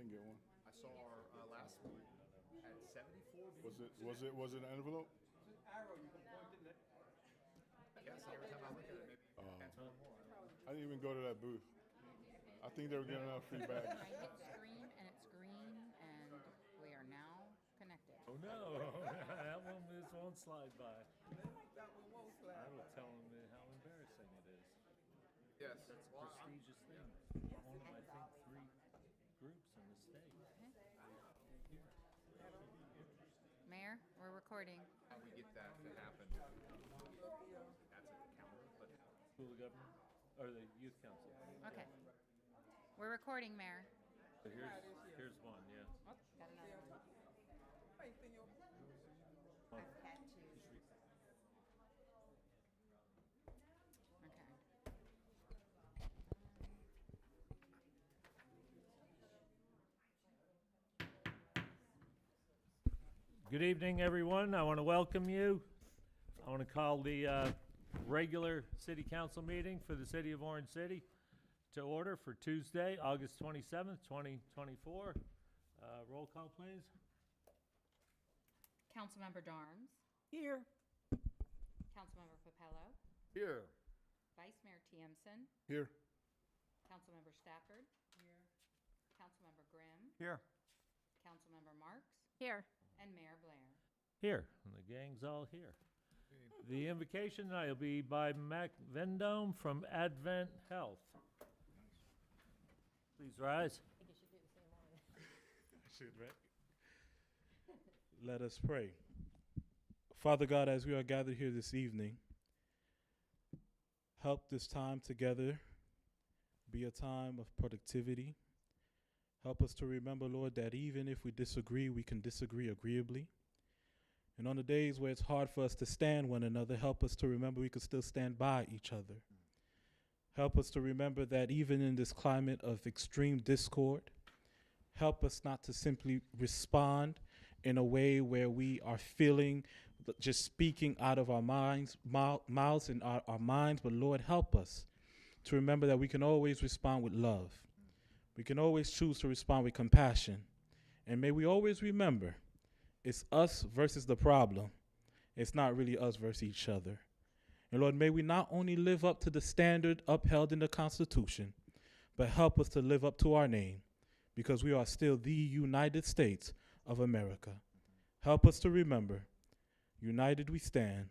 didn't get one. I saw our last one at 74. Was it an envelope? Yes, and every time I look at it, maybe that's one more. I didn't even go to that booth. I think they were giving out free bags. I hit stream and it's green and we are now connected. Oh no, that one won't slide by. I will tell them how embarrassing it is. Yes. That's a prestigious thing. One of, I think, 3 groups in the state. Mayor, we're recording. How we get that to happen? That's a counter, but School of Government, or the Youth Council. Okay. We're recording, Mayor. So here's one, yeah. Got another one. I've had to. Okay. Good evening, everyone. I want to welcome you. I want to call the regular City Council meeting for the City of Orange City to order for Tuesday, August 27th, 2024. Roll call, please. Councilmember Darms. Here. Councilmember Papello. Here. Vice Mayor Tiamson. Here. Councilmember Stafford. Here. Councilmember Grimm. Here. Councilmember Marks. Here. And Mayor Blair. Here, and the gang's all here. The invocation tonight will be by Mac Vendome from Advent Health. Please rise. I think you should do the same one. I should, right? Let us pray. Father God, as we are gathered here this evening, help this time together be a time of productivity. Help us to remember, Lord, that even if we disagree, we can disagree agreeably. And on the days where it's hard for us to stand one another, help us to remember we can still stand by each other. Help us to remember that even in this climate of extreme discord, help us not to simply respond in a way where we are feeling, just speaking out of our mouths and our minds, but Lord, help us to remember that we can always respond with love. We can always choose to respond with compassion. And may we always remember, it's us versus the problem. It's not really us versus each other. And Lord, may we not only live up to the standard upheld in the Constitution, but help us to live up to our name, because we are still the United States of America. Help us to remember, united we stand,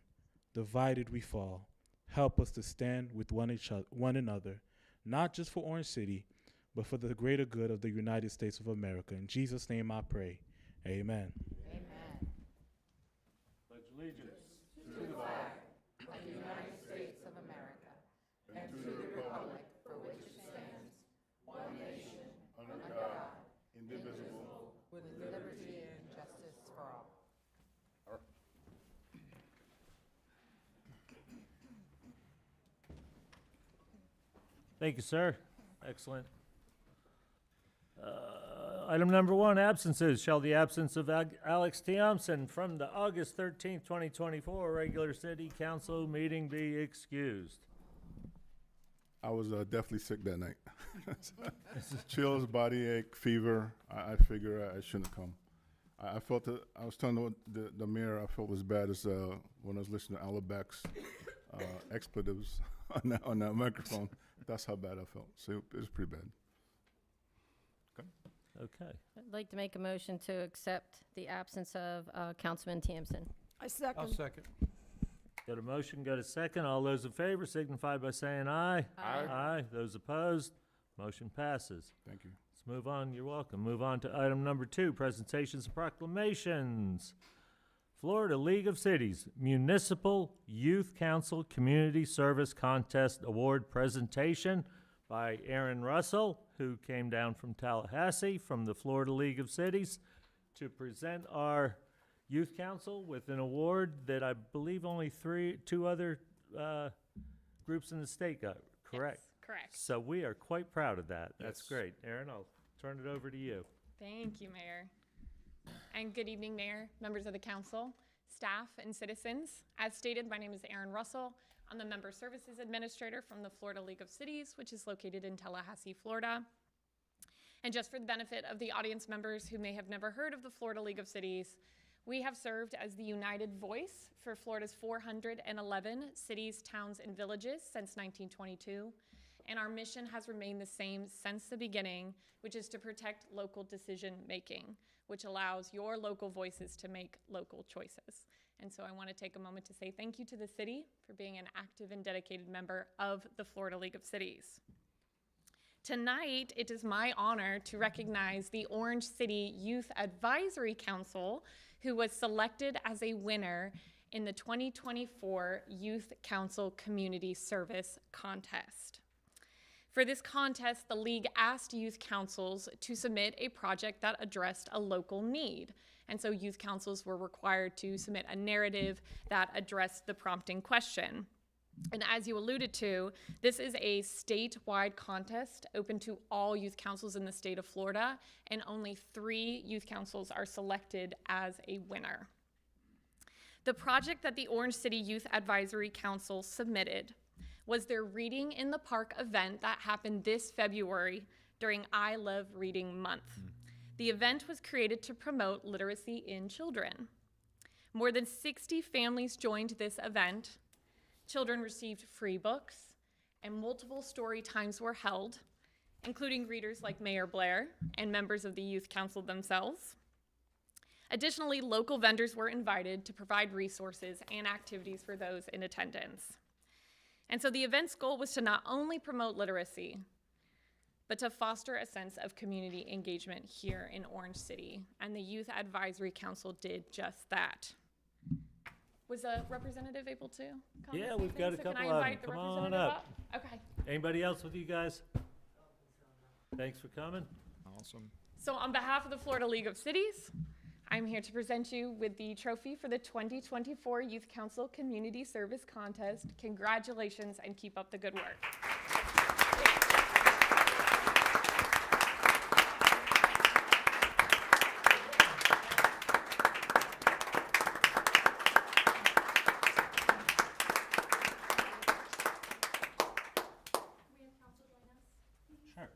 divided we fall. Help us to stand with one another, not just for Orange City, but for the greater good of the United States of America. In Jesus' name I pray. Amen. Amen. Pledge allegiance. To the flag of the United States of America and to the republic for which it stands, one nation, under God, indivisible, with liberty and justice for all. Thank you, sir. Excellent. Item number 1, absences. Shall the absence of Alex Tiamson from the August 13th, 2024 regular city council meeting be excused? I was definitely sick that night. Chills, body ache, fever. I figure I shouldn't have come. I felt it. I was telling the mayor I felt as bad as when I was listening to Alabec's expletives on that microphone. That's how bad I felt. So it was pretty bad. Okay. I'd like to make a motion to accept the absence of Councilman Tiamson. I'll second. Got a motion, got a second. All those in favor signify by saying aye. Aye. Aye. Those opposed, motion passes. Thank you. Let's move on. You're welcome. Move on to item number 2, presentations and proclamations. Florida League of Cities Municipal Youth Council Community Service Contest Award presentation by Aaron Russell, who came down from Tallahassee from the Florida League of Cities to present our youth council with an award that I believe only 2 other groups in the state got, correct? Yes, correct. So we are quite proud of that. That's Yes. great. Aaron, I'll turn it over to you. Thank you, Mayor. And good evening, Mayor, members of the council, staff, and citizens. As stated, my name is Aaron Russell. I'm the Member Services Administrator from the Florida League of Cities, which is located in Tallahassee, Florida. And just for the benefit of the audience members who may have never heard of the Florida League of Cities, we have served as the united voice for Florida's 411 cities, towns, and villages since 1922. And our mission has remained the same since the beginning, which is to protect local decision making, which allows your local voices to make local choices. And so I want to take a moment to say thank you to the city for being an active and dedicated member of the Florida League of Cities. Tonight, it is my honor to recognize the Orange City Youth Advisory Council, who was selected as a winner in the 2024 Youth Council Community Service Contest. For this contest, the league asked youth councils to submit a project that addressed a local need. And so youth councils were required to submit a narrative that addressed the prompting question. And as you alluded to, this is a statewide contest open to all youth councils in the state of Florida, and only 3 youth councils are selected as a winner. The project that the Orange City Youth Advisory Council submitted was their Reading in the Park event that happened this February during I Love Reading Month. The event was created to promote literacy in children. More than 60 families joined this event. Children received free books, and multiple story times were held, including readers like Mayor Blair and members of the Youth Council themselves. Additionally, local vendors were invited to provide resources and activities for those in attendance. And so the event's goal was to not only promote literacy, but to foster a sense of community engagement here in Orange City. And the Youth Advisory Council did just that. Was a representative able to come? Yeah, and say we've got a things? So couple can I of them. invite the Come on representative up. Okay. Anybody else with you guys? Thanks for coming. Awesome. So on behalf of the Florida League of Cities, I'm here to present you with the trophy for the 2024 Youth Council Community Service Contest. Congratulations and keep up the good work. Sure.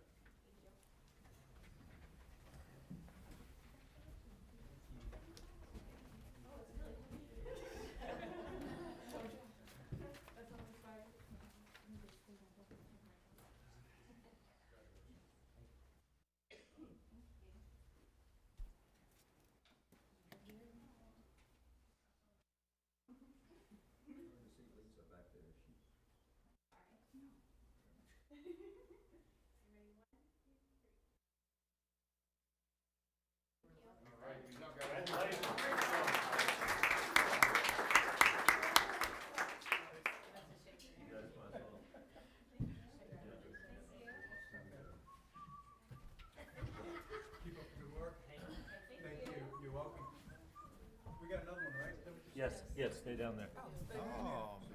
Yes, stay down there.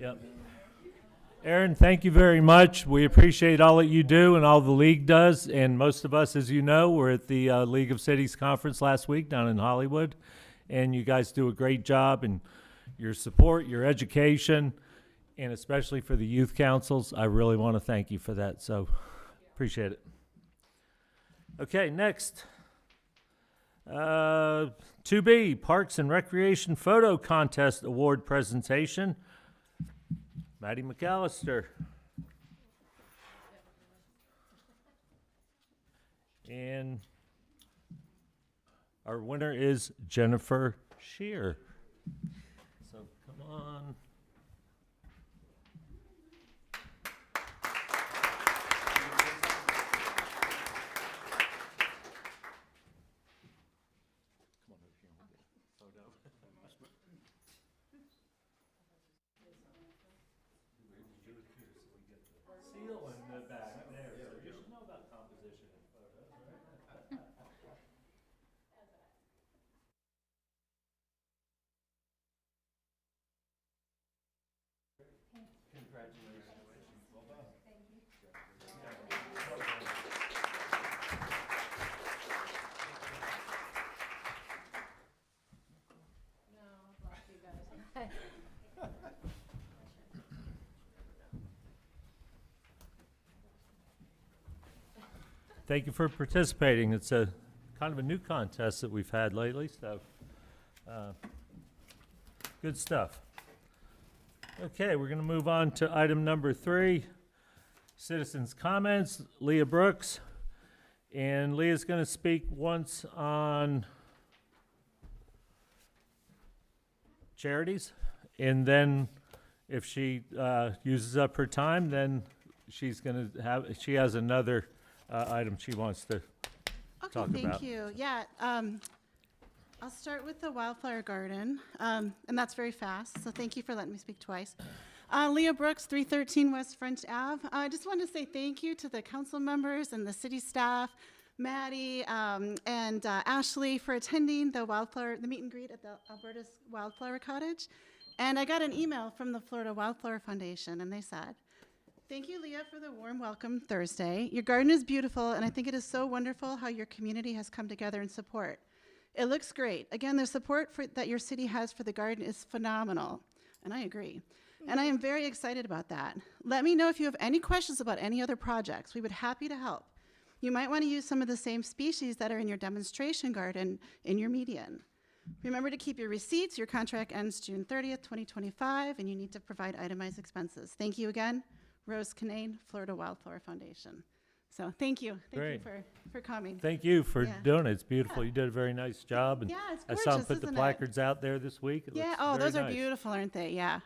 Yep. Aaron, thank you very much. We appreciate all that you do and all the league does. And most of us, as you know, were at the League of Cities conference last week down in Hollywood. And you guys do a great job, and your support, your education, and especially for the youth councils. I really want to thank you for that. So appreciate it. Okay, next. 2B, Parks and Recreation Photo Contest Award Presentation. Maddie McAllister. And our winner is Jennifer Shear. So come on. Seal in the back there, so you should know about composition in photos, right? Congratulations. Well done. Thank you. No, I've lost you guys. thank you for participating. It's a kind of a new contest that we've had lately, so good stuff. Okay, we're going to move on to item number 3, citizens' comments. Leah Brooks, and Leah's going to speak once on charities, and then if she uses up her time, then she has another item she wants to Okay, talk thank about. you. Yeah, I'll start with the wildflower garden, and that's very fast, so thank you for letting me speak twice. Leah Brooks, 313 West French Ave. I just want to say thank you to the council members and the city staff, Maddie and Ashley, for attending the meet and greet at the Alberta's Wildflower Cottage. And I got an email from the Florida Wildflower Foundation, and they said, "Thank you, Leah, for the warm welcome Thursday. Your garden is beautiful, and I think it is so wonderful how your community has come together in support. It looks great. Again, the support that your city has for the garden is phenomenal." And I agree. And I am very excited about that. Let me know if you have any questions about any other projects. We would be happy to help. You might want to use some of the same species that are in your demonstration garden in your median. Remember to keep your receipts. Your contract ends June 30th, 2025, and you need to provide itemized expenses. Thank you again, Rose Canane, Florida Wildflower Foundation. So thank you. Thank you for coming. Thank you for Yeah. doing it. It's beautiful. You did a very nice job. And Yeah, it's I gorgeous, saw them put the isn't it? placards out there this week. It Yeah, looks oh, very those are nice. beautiful, aren't they? Yeah,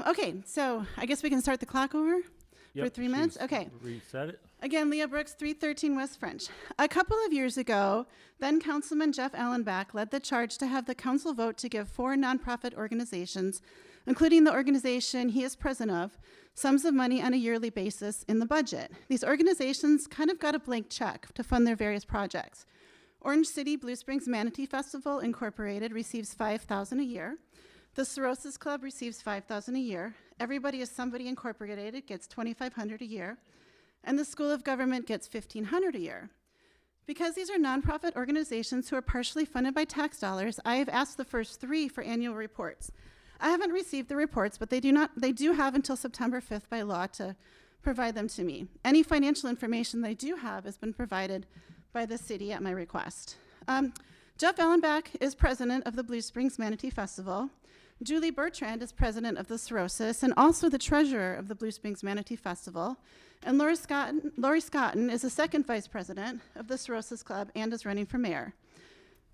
okay, so I guess we can start the clock over for Yep, 3 minutes? she's Okay. Reset it. Again, Leah Brooks, 313 West French. A couple of years ago, then Councilman Jeff Allenbach led the charge to have the council vote to give 4 nonprofit organizations, including the organization he is president of, sums of money on a yearly basis in the budget. These organizations kind of got a blank check to fund their various projects. Orange City Blue Springs Manatee Festival Incorporated receives $5,000 a year. The Cirrhosis Club receives $5,000 a year. Everybody is Somebody Incorporated gets $2,500 a year. And the School of Government gets $1,500 a year. Because these are nonprofit organizations who are partially funded by tax dollars, I have asked the first 3 for annual reports. I haven't received the reports, but they do have until September 5th by law to provide them to me. Any financial information they do have has been provided by the city at my request. Jeff Allenbach is president of the Blue Springs Manatee Festival. Julie Bertrand is president of the Cirrhosis and also the treasurer of the Blue Springs Manatee Festival. And Lori Scotton is the second vice president of the Cirrhosis Club and is running for mayor.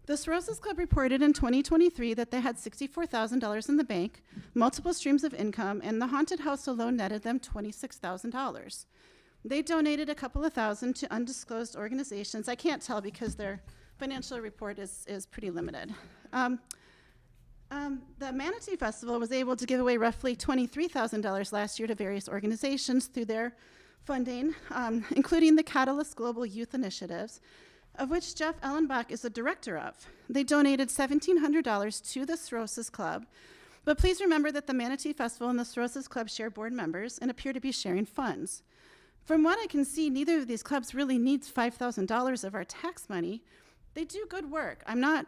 The Cirrhosis Club reported in 2023 that they had $64,000 in the bank, multiple streams of income, and the haunted house alone netted them $26,000. They donated a couple of thousand to undisclosed organizations. I can't tell because their financial report is pretty limited. The Manatee Festival was able to give away roughly $23,000 last year to various organizations through their funding, including the Catalyst Global Youth Initiatives, of which Jeff Allenbach is the director of. They donated $1,700 to the Cirrhosis Club, but please remember that the Manatee Festival and the Cirrhosis Club share board members and appear to be sharing funds. From what I can see, neither of these clubs really needs $5,000 of our tax money. They do good work. I'm not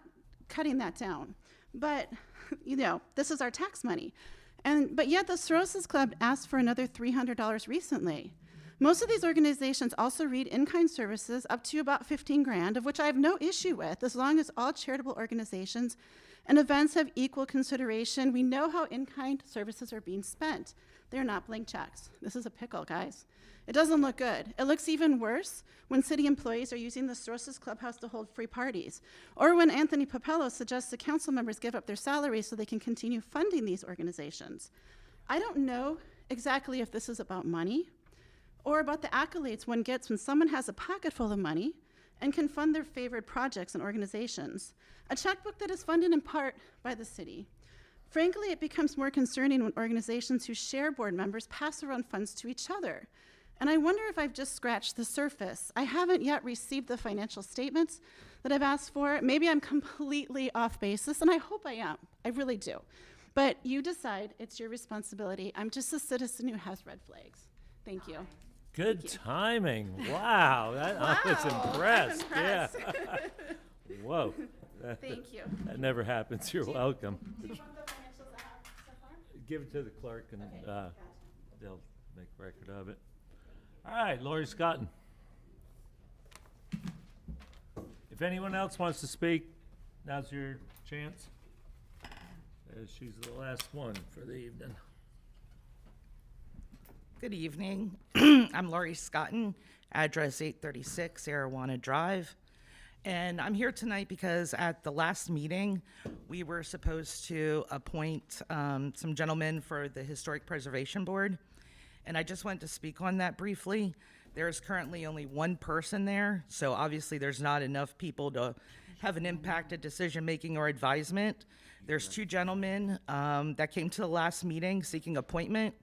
cutting that down, but this is our tax money. But yet the Cirrhosis Club asked for another $300 recently. Most of these organizations also read in-kind services up to about $15,000, of which I have no issue with, as long as all charitable organizations and events have equal consideration. We know how in-kind services are being spent. They're not blank checks. This is a pickle, guys. It doesn't look good. It looks even worse when city employees are using the Cirrhosis Clubhouse to hold free parties, or when Anthony Popello suggests the council members give up their salaries so they can continue funding these organizations. I don't know exactly if this is about money or about the accolades one gets when someone has a pocket full of money and can fund their favorite projects and organizations, a checkbook that is funded in part by the city. Frankly, it becomes more concerning when organizations who share board members pass around funds to each other. And I wonder if I've just scratched the surface. I haven't yet received the financial statements that I've asked for. Maybe I'm completely off basis, and I hope I am. I really do. But you decide. It's your responsibility. I'm just a citizen who has red flags. Thank you. Good timing. Wow. I was Wow, impressed. I'm impressed. Yeah. Whoa. Thank you. That never happens. You're welcome. Do you want the financials I have so far? Give it to the clerk and Gotcha. they'll make record of it. All right, Lori Scotton. If anyone else wants to speak, now's your chance. She's the last one for the evening. Good evening. I'm Laurie Scotton, address 836 Arawana Drive. And I'm here tonight because at the last meeting, we were supposed to appoint some gentlemen for the Historic Preservation Board. And I just wanted to speak on that briefly. There's currently only one person there, so obviously there's not enough people to have an impacted decision-making or advisement. There's two gentlemen that came to the last meeting seeking appointment,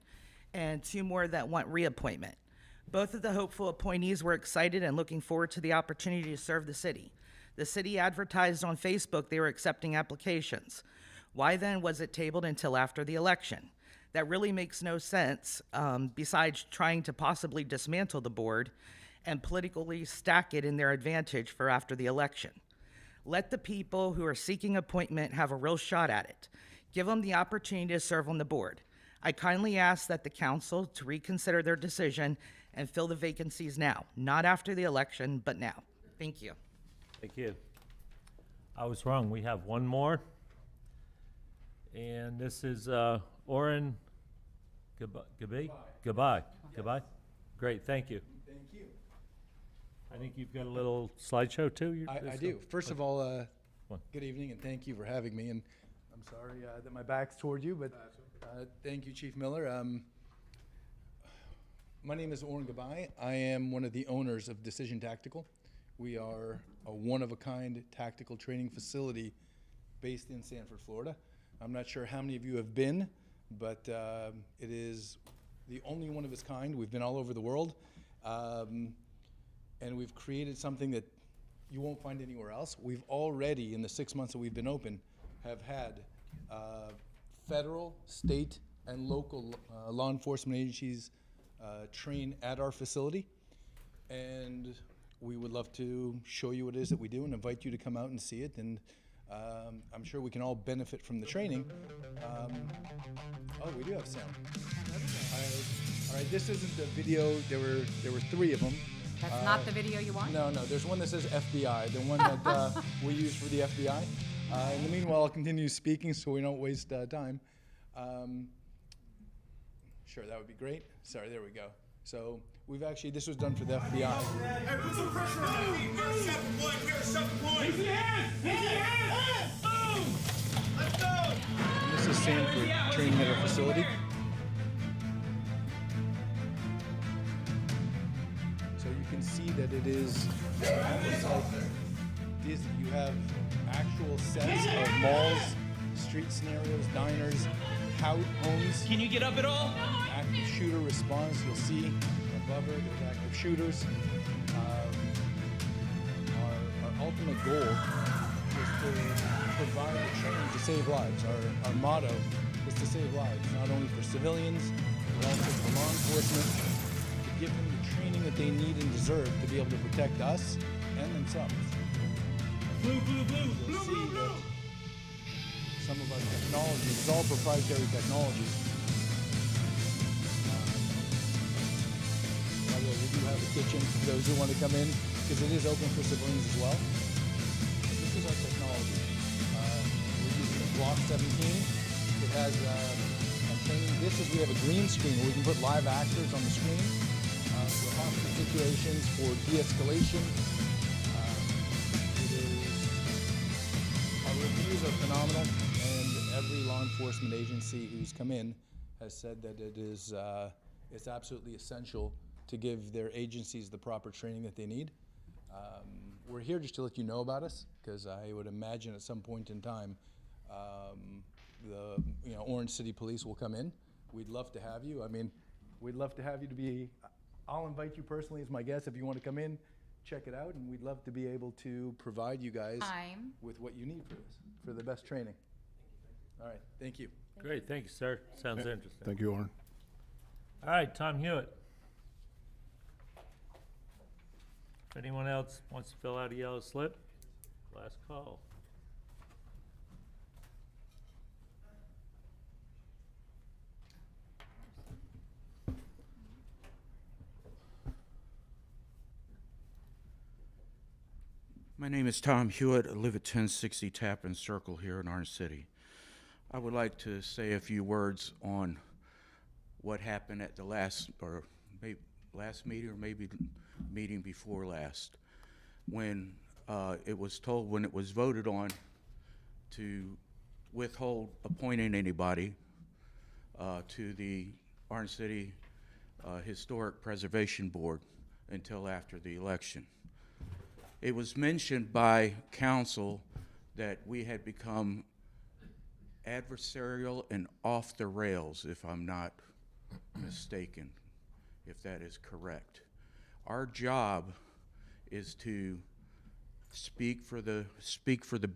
and two more that want reappointment. Both of the hopeful appointees were excited and looking forward to the opportunity to serve the city. The city advertised on Facebook they were accepting applications. Why then was it tabled until after the election? That really makes no sense, besides trying to possibly dismantle the board and politically stack it in their advantage for after the election. Let the people who are seeking appointment have a real shot at it. Give them the opportunity to serve on the board. I kindly ask that the council to reconsider their decision and fill the vacancies now, not after the election, but now. Thank you. Thank you. I was wrong. We have one more. And this is Oren Goodbye. Great, thank you. Thank you. I think you've got a little slideshow too? I do. First of all, One. good evening and thank you for having me. And I'm sorry that my back's toward you, but thank you, Chief Miller. My name is Oren Gabai. I am one of the owners of Decision Tactical. We are a one-of-a-kind tactical training facility based in Sanford, Florida. I'm not sure how many of you have been, but it is the only one of its kind. We've been all over the world, and we've created something that you won't find anywhere else. We've already, in the 6 months that we've been open, have had federal, state, and local law enforcement agencies train at our facility, and we would love to show you what it is that we do and invite you to come out and see it. And I'm sure we can all benefit from the training. Oh, we do have sound. All right, this isn't the video. There were three of them. That's not the video you want? No, there's one that says FBI, the one that we use for the FBI. In the meanwhile, I'll continue speaking so we don't waste time. Sure, that would be great. Sorry, there we go. So we've actually, this was done for the FBI. Hey, put some pressure on me. Raise your hand! Raise your hand! Boom! Let's go! And this is Sanford training at our facility. So you can see that it is almost like Disney. You have actual sets of malls, street scenarios, diners, homes. Can you get up at all? Active shooter response. You'll see above her, there's active shooters. Our ultimate goal is to provide the training to save lives. Our motto is to save lives, not only for civilians, but also for law enforcement, to give them the training that they need and deserve to be able to protect us and themselves. Blue, blue, blue, You'll blue, see blue, blue. that some of our technology is all proprietary technology. By the way, we do have a kitchen for those who want to come in, because it is open for civilians as well. This is our technology. We're using a Block 17. It has a training. We have a green screen where we can put live actors on the screen for hostage situations, for de-escalation. Our reviews are phenomenal, and every law enforcement agency who's come in has said that it is it's absolutely essential to give their agencies the proper training that they need. We're here just to let you know about us, because I would imagine at some point in time, the Orange City Police will come in. We'd love to have you. I mean, we'd love to have you to be. I'll invite you personally as my guest if you want to come in, check it out, and we'd love to be able to provide you guys with what you need for this, for the best training. All right, thank you. Great, thank you, sir. Sounds interesting. Thank you, Oren. All right, Tom Hewitt. If anyone else wants to fill out a yellow slip, last call. My name is Tom Hewitt. I live at 1060 Tappan Circle here in Orange City. I would like to say a few words on what happened at the last meeting, or maybe meeting before last, when it was voted on to withhold appointing anybody to the Orange City Historic Preservation Board until after the election. It was mentioned by council that we had become adversarial and off the rails, if I'm not mistaken, if that is correct. Our job is to speak for the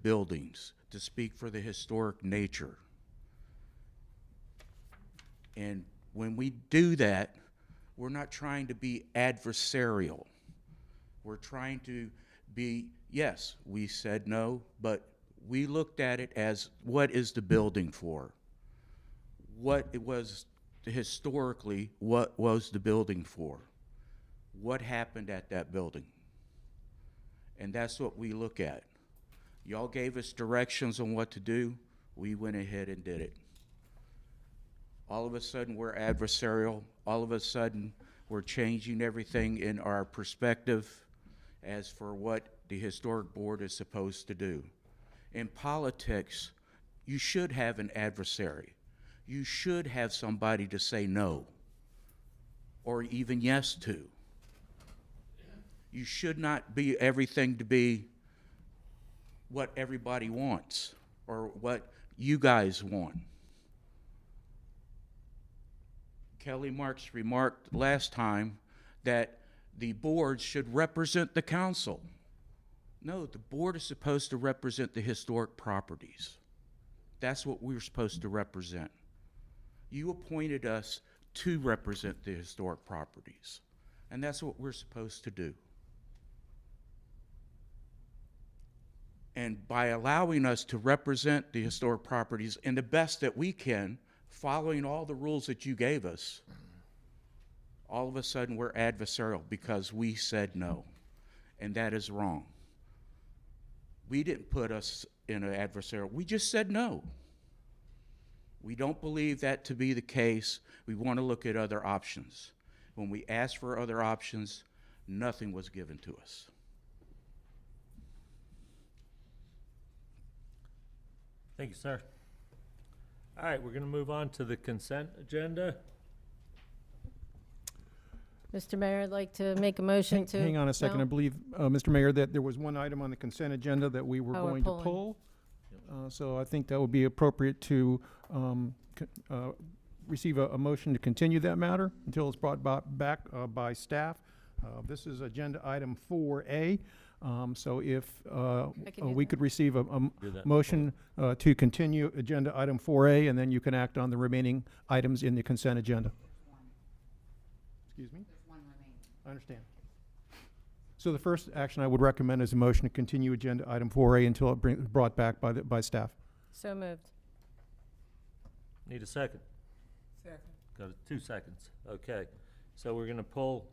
buildings, to speak for the historic nature. And when we do that, we're not trying to be adversarial. We're trying to be, yes, we said no, but we looked at it as, what is the building for? What it was historically, what was the building for? What happened at that building? And that's what we look at. Y'all gave us directions on what to do. We went ahead and did it. All of a sudden, we're adversarial. All of a sudden, we're changing everything in our perspective as for what the historic board is supposed to do. In politics, you should have an adversary. You should have somebody to say no, or even yes to. You should not be everything to be what everybody wants, or what you guys want. Kelly Marks remarked last time that the board should represent the council. No, the board is supposed to represent the historic properties. That's what we're supposed to represent. You appointed us to represent the historic properties, and that's what we're supposed to do. And by allowing us to represent the historic properties in the best that we can, following all the rules that you gave us, all of a sudden we're adversarial because we said no, and that is wrong. We didn't put us in an adversarial, we just said no. We don't believe that to be the case. We want to look at other options. When we asked for other options, nothing was given to us. Thank you, sir. All right, we're going to move on to the consent agenda. Mr. Mayor, I'd like to make a motion to... Hang on a second. No? I believe, Mr. Mayor, that there was one item on the consent agenda that we were Oh, we're going to pulling. pull. So I think that would be appropriate to receive a motion to continue that matter until it's brought back by staff. This is agenda item 4A. So if we could receive a motion to continue agenda item 4A, and then you can act on the remaining items in the consent agenda. Excuse me? There's one remaining. I understand. So the first action I would recommend is a motion to continue agenda item 4A until it brought back by staff. So moved. Need a second? Second. Got 2 seconds. Okay. So we're going to pull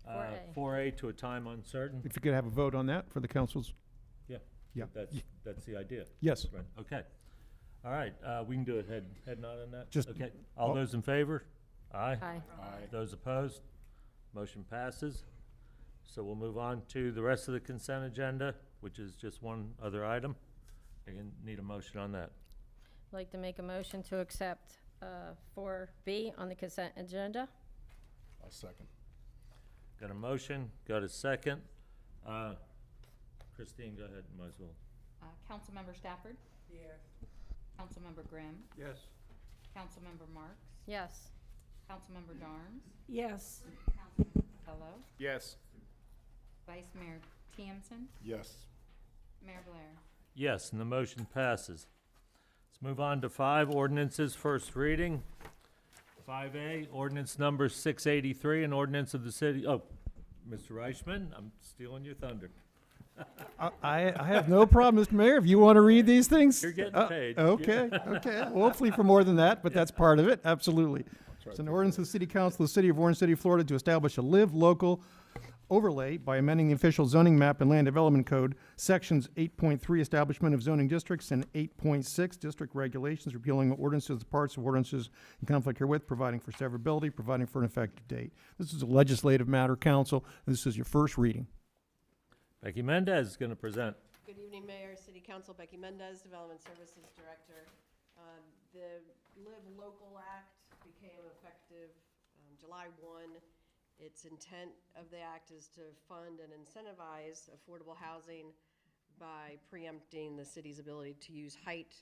4A. 4A to a time uncertain. If you could have a vote on that for the council's. Yeah. Yeah. That's the idea. Yes. Right. Okay. All right. We can do it head nod on that. Just- okay. All those in favor? Aye. Aye. Those opposed? Motion passes. So we'll move on to the rest of the consent agenda, which is just one other item. You're going to need a motion on that. I'd like to make a motion to accept 4B on the consent agenda. I'll second. Got a motion, got a second. Christine, go ahead, might as well. Councilmember Stafford? Yes. Councilmember Grimm? Yes. Councilmember Marks? Yes. Councilmember Darms? Yes. Councilmember Pello? Yes. Vice Mayor Tiempson? Yes. Mayor Blair? Yes, and the motion passes. Let's move on to 5 ordinances, first reading. 5A, ordinance number 683, an ordinance of the city, oh, Mr. Reichman, I'm stealing your thunder. I have no problem, Mr. Mayor, if you want to read these things. You're getting paid. Okay, okay. Well, hopefully for more than that, but that's part of it, absolutely. It's an ordinance of the City Council of the City of Orange City, Florida, to establish a live local overlay by amending the official zoning map and land development code, sections 8.3 establishment of zoning districts and 8.6 district regulations, repealing ordinances, parts of ordinances in conflict herewith, providing for severability, providing for an effective date. This is a legislative matter, council. This is your first reading. Becky Mendez is going to present. Good evening, Mayor, City Council. Becky Mendez, Development Services Director. The Live Local Act became effective July 1. Its intent of the act is to fund and incentivize affordable housing by preempting the city's ability to use height,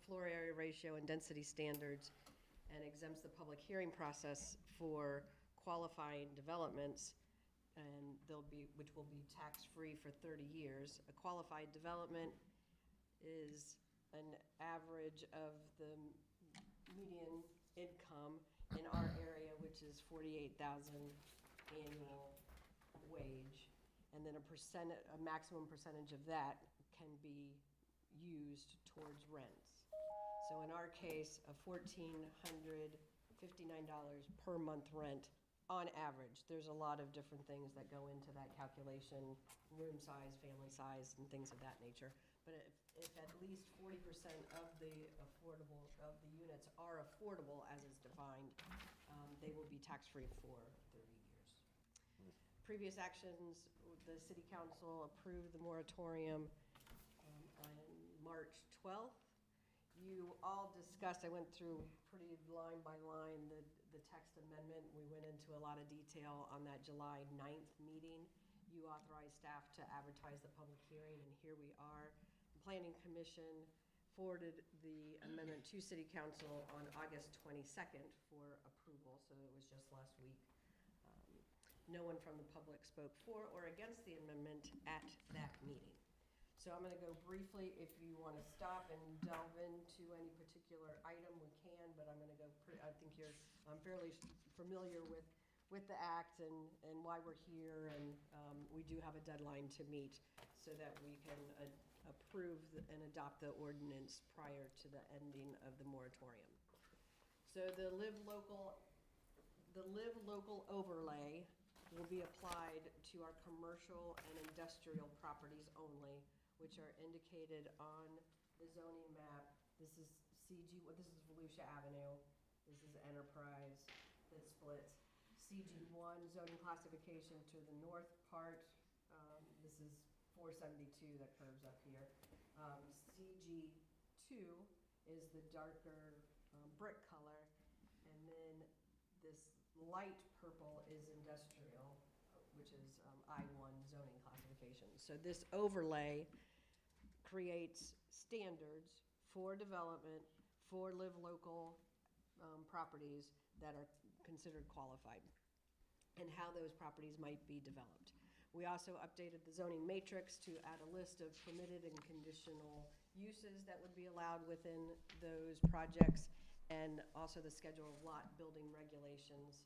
floor area ratio, and density standards, and exempts the public hearing process for qualifying developments, and which will be tax-free for 30 years. A qualified development is an average of the median income in our area, which is $48,000 annual wage, and then a maximum percentage of that can be used towards rents. So in our case, a $1,459 per month rent on average. There's a lot of different things that go into that calculation, room size, family size, and things of that nature. But if at least 40% of the units are affordable as is defined, they will be tax-free for 30 years. Previous actions, the City Council approved the moratorium on March 12th. You all discussed, I went through pretty line by line the text amendment. We went into a lot of detail on that July 9th meeting. You authorized staff to advertise the public hearing, and here we are. Planning Commission forwarded the amendment to City Council on August 22nd for approval, so it was just last week. No one from the public spoke for or against the amendment at that meeting. So I'm going to go briefly. If you want to stop and delve into any particular item, we can, but I'm going to go, I think you're fairly familiar with the act and why we're here, and we do have a deadline to meet so that we can approve and adopt the ordinance prior to the ending of the moratorium. So the Live Local overlay will be applied to our commercial and industrial properties only, which are indicated on the zoning map. This is this is Volusia Avenue. This is Enterprise that splits. CG1 zoning classification to the north part. This is 472 that curves up here. CG2 is the darker brick color, and then this light purple is industrial, which is I1 zoning classification. So this overlay creates standards for development for Live Local properties that are considered qualified, and how those properties might be developed. We also updated the zoning matrix to add a list of permitted and conditional uses that would be allowed within those projects, and also the schedule of lot building regulations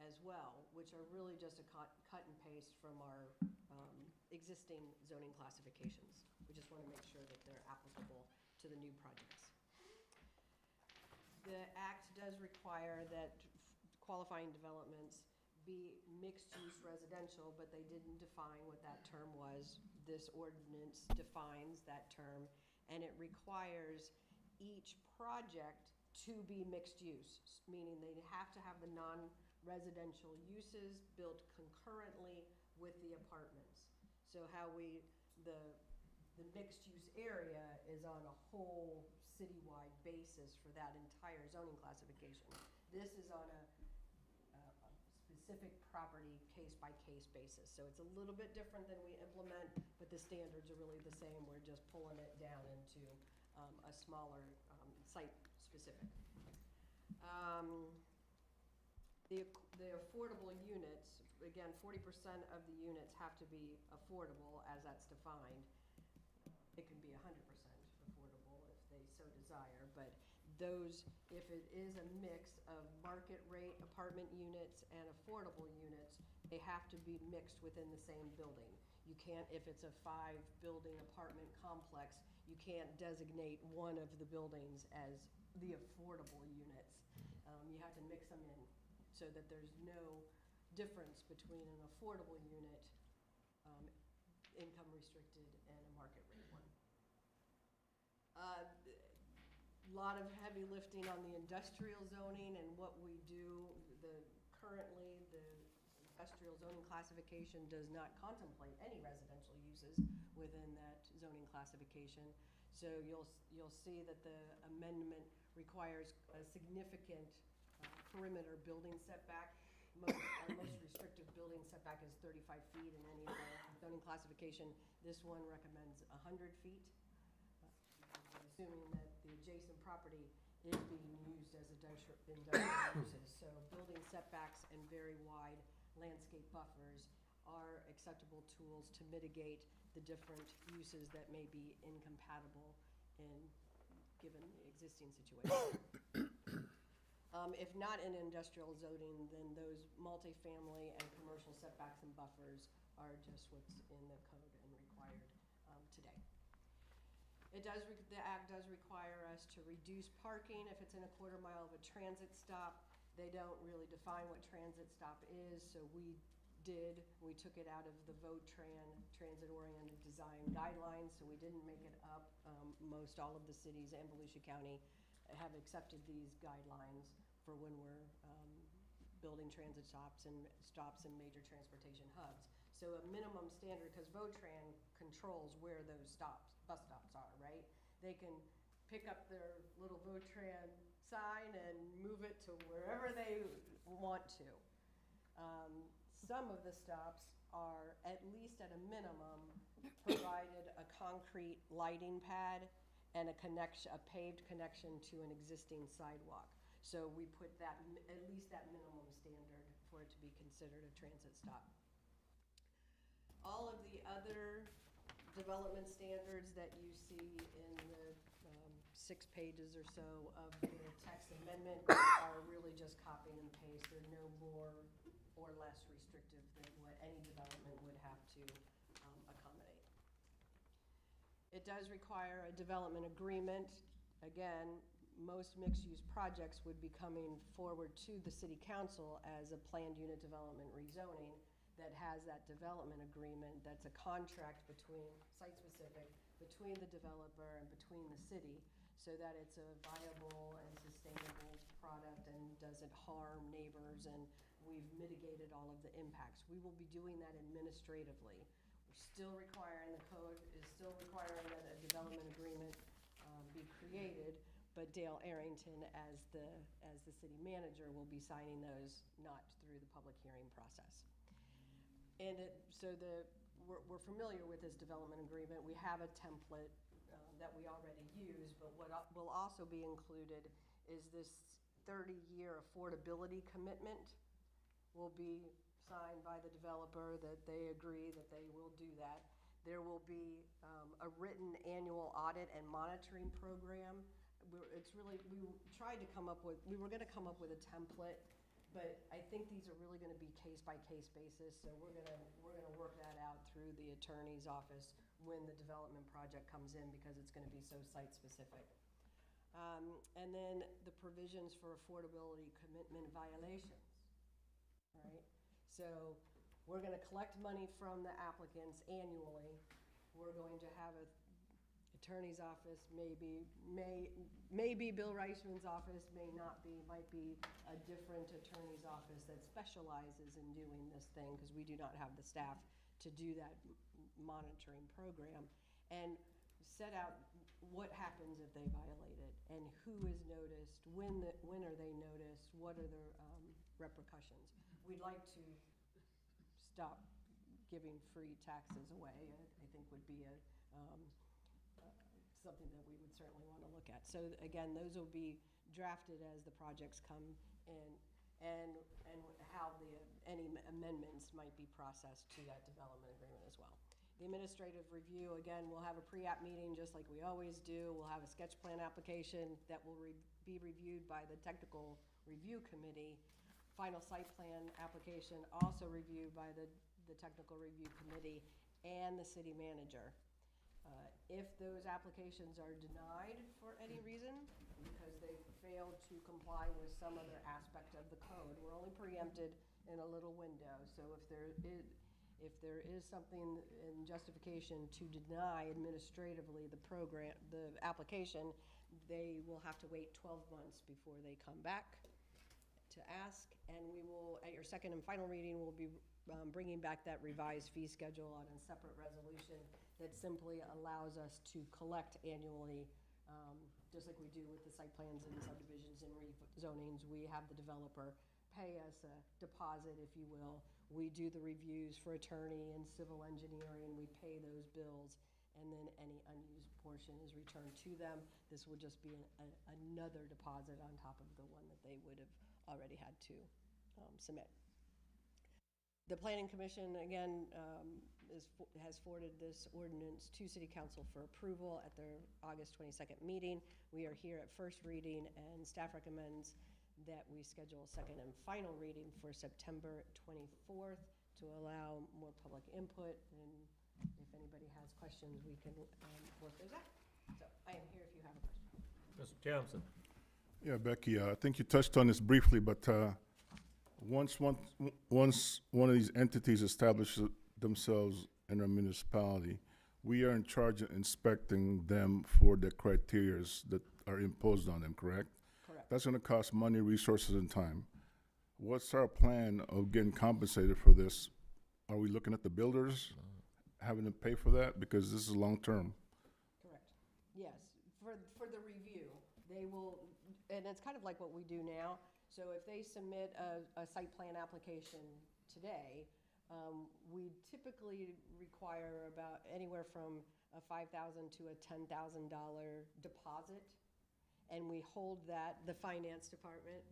as well, which are really just a cut and paste from our existing zoning classifications. We just want to make sure that they're applicable to the new projects. The act does require that qualifying developments be mixed-use residential, but they didn't define what that term was. This ordinance defines that term, and it requires each project to be mixed use, meaning they have to have the non-residential uses built concurrently with the apartments. So how the mixed-use area is on a whole citywide basis for that entire zoning classification. This is on a specific property case-by-case basis. So it's a little bit different than we implement, but the standards are really the same. We're just pulling it down into a smaller site-specific. The affordable units, again, 40% of the units have to be affordable as that's defined. It can be 100% affordable if they so desire, but those, if it is a mix of market rate apartment units and affordable units, they have to be mixed within the same building. You can't, if it's a 5-building apartment complex, you can't designate one of the buildings as the affordable units. You have to mix them in so that there's no difference between an affordable unit, income restricted, and a market rate one. Lot of heavy lifting on the industrial zoning and what we do. Currently, the industrial zoning classification does not contemplate any residential uses within that zoning classification. So you'll see that the amendment requires a significant perimeter building setback. Our most restrictive building setback is 35 feet in any of our zoning classification. This one recommends 100 feet, assuming that the adjacent property is being used as industrial uses. So building setbacks and very wide landscape buffers are acceptable tools to mitigate the different uses that may be incompatible given the existing situation. If not in industrial zoning, then those multifamily and commercial setbacks and buffers are just what's in the code and required today. The act does require us to reduce parking if it's in a quarter mile of a transit stop. They don't really define what transit stop is, so we took it out of the VOTRAN, transit-oriented design guidelines, so we didn't make it up. Most all of the cities and Volusia County have accepted these guidelines for when we're building transit stops and major transportation hubs. So a minimum standard, because VOTRAN controls where those bus stops are, right? They can pick up their little VOTRAN sign and move it to wherever they want to. Some of the stops are, at least at a minimum, provided a concrete lighting pad and a paved connection to an existing sidewalk. So we put that, at least that minimum standard for it to be considered a transit stop. All of the other development standards that you see in the 6 pages or so of the text amendment are really just copy and paste. They're no more or less restrictive than what any development would have to accommodate. It does require a development agreement. Again, most mixed-use projects would be coming forward to the city council as a planned unit development rezoning that has that development agreement that's a contract between, site-specific, between the developer and between the city, so that it's a viable and sustainable product and doesn't harm neighbors, and we've mitigated all of the impacts. We will be doing that administratively. We're still requiring, the code is still requiring that a development agreement be created, but Dale Arrington, as the city manager, will be signing those, not through the public hearing process. And we're familiar with this development agreement. We have a template that we already use, but what will also be included is this 30-year affordability commitment will be signed by the developer that they agree that they will do that. There will be a written annual audit and monitoring program. We were going to come up with a template, but I think these are really going to be case-by-case basis, so we're going to work that out through the attorney's office when the development project comes in, because it's going to be so site-specific. And then the provisions for affordability commitment violations, right? So we're going to collect money from the applicants annually. We're going to have a attorney's office, maybe Bill Reisman's office, may not be, might be a different attorney's office that specializes in doing this thing, because we do not have the staff to do that monitoring program, and set out what happens if they violate it, and who is noticed, when are they noticed, what are their repercussions. We'd like to stop giving free taxes away, I think would be something that we would certainly want to look at. So again, those will be drafted as the projects come in, and how any amendments might be processed to that development agreement as well. The administrative review, again, we'll have a pre-app meeting just like we always do. We'll have a sketch plan application that will be reviewed by the technical review committee. Final site plan application also reviewed by the technical review committee and the city manager. If those applications are denied for any reason, because they failed to comply with some other aspect of the code, we're only preempted in a little window. So if there is something in justification to deny administratively the program, the application, they will have to wait 12 months before they come back to ask. And we will, at your second and final reading, we'll be bringing back that revised fee schedule on a separate resolution that simply allows us to collect annually, just like we do with the site plans and subdivisions and rezonings. We have the developer pay us a deposit, if you will. We do the reviews for attorney and civil engineering. We pay those bills, and then any unused portion is returned to them. This will just be another deposit on top of the one that they would have already had to submit. The Planning Commission, again, has forwarded this ordinance to City Council for approval at their August 22nd meeting. We are here at first reading, and staff recommends that we schedule a second and final reading for September 24th to allow more public input. And if anybody has questions, we can work those out. So I am here if you have a question. Mr. Thompson. Yeah, Becky, I think you touched on this briefly, but once one of these entities establishes themselves in a municipality, we are in charge of inspecting them for the criterias that are imposed on them, correct? Correct. That's going to cost money, resources, and time. What's our plan of getting compensated for this? Are we looking at the builders having to pay for that? Because this is long-term. Correct. Yes, for the review, they will, and it's kind of like what we do now. So if they submit a site plan application today, we typically require about anywhere from a $5,000 to a $10,000 deposit, and we hold that. The finance department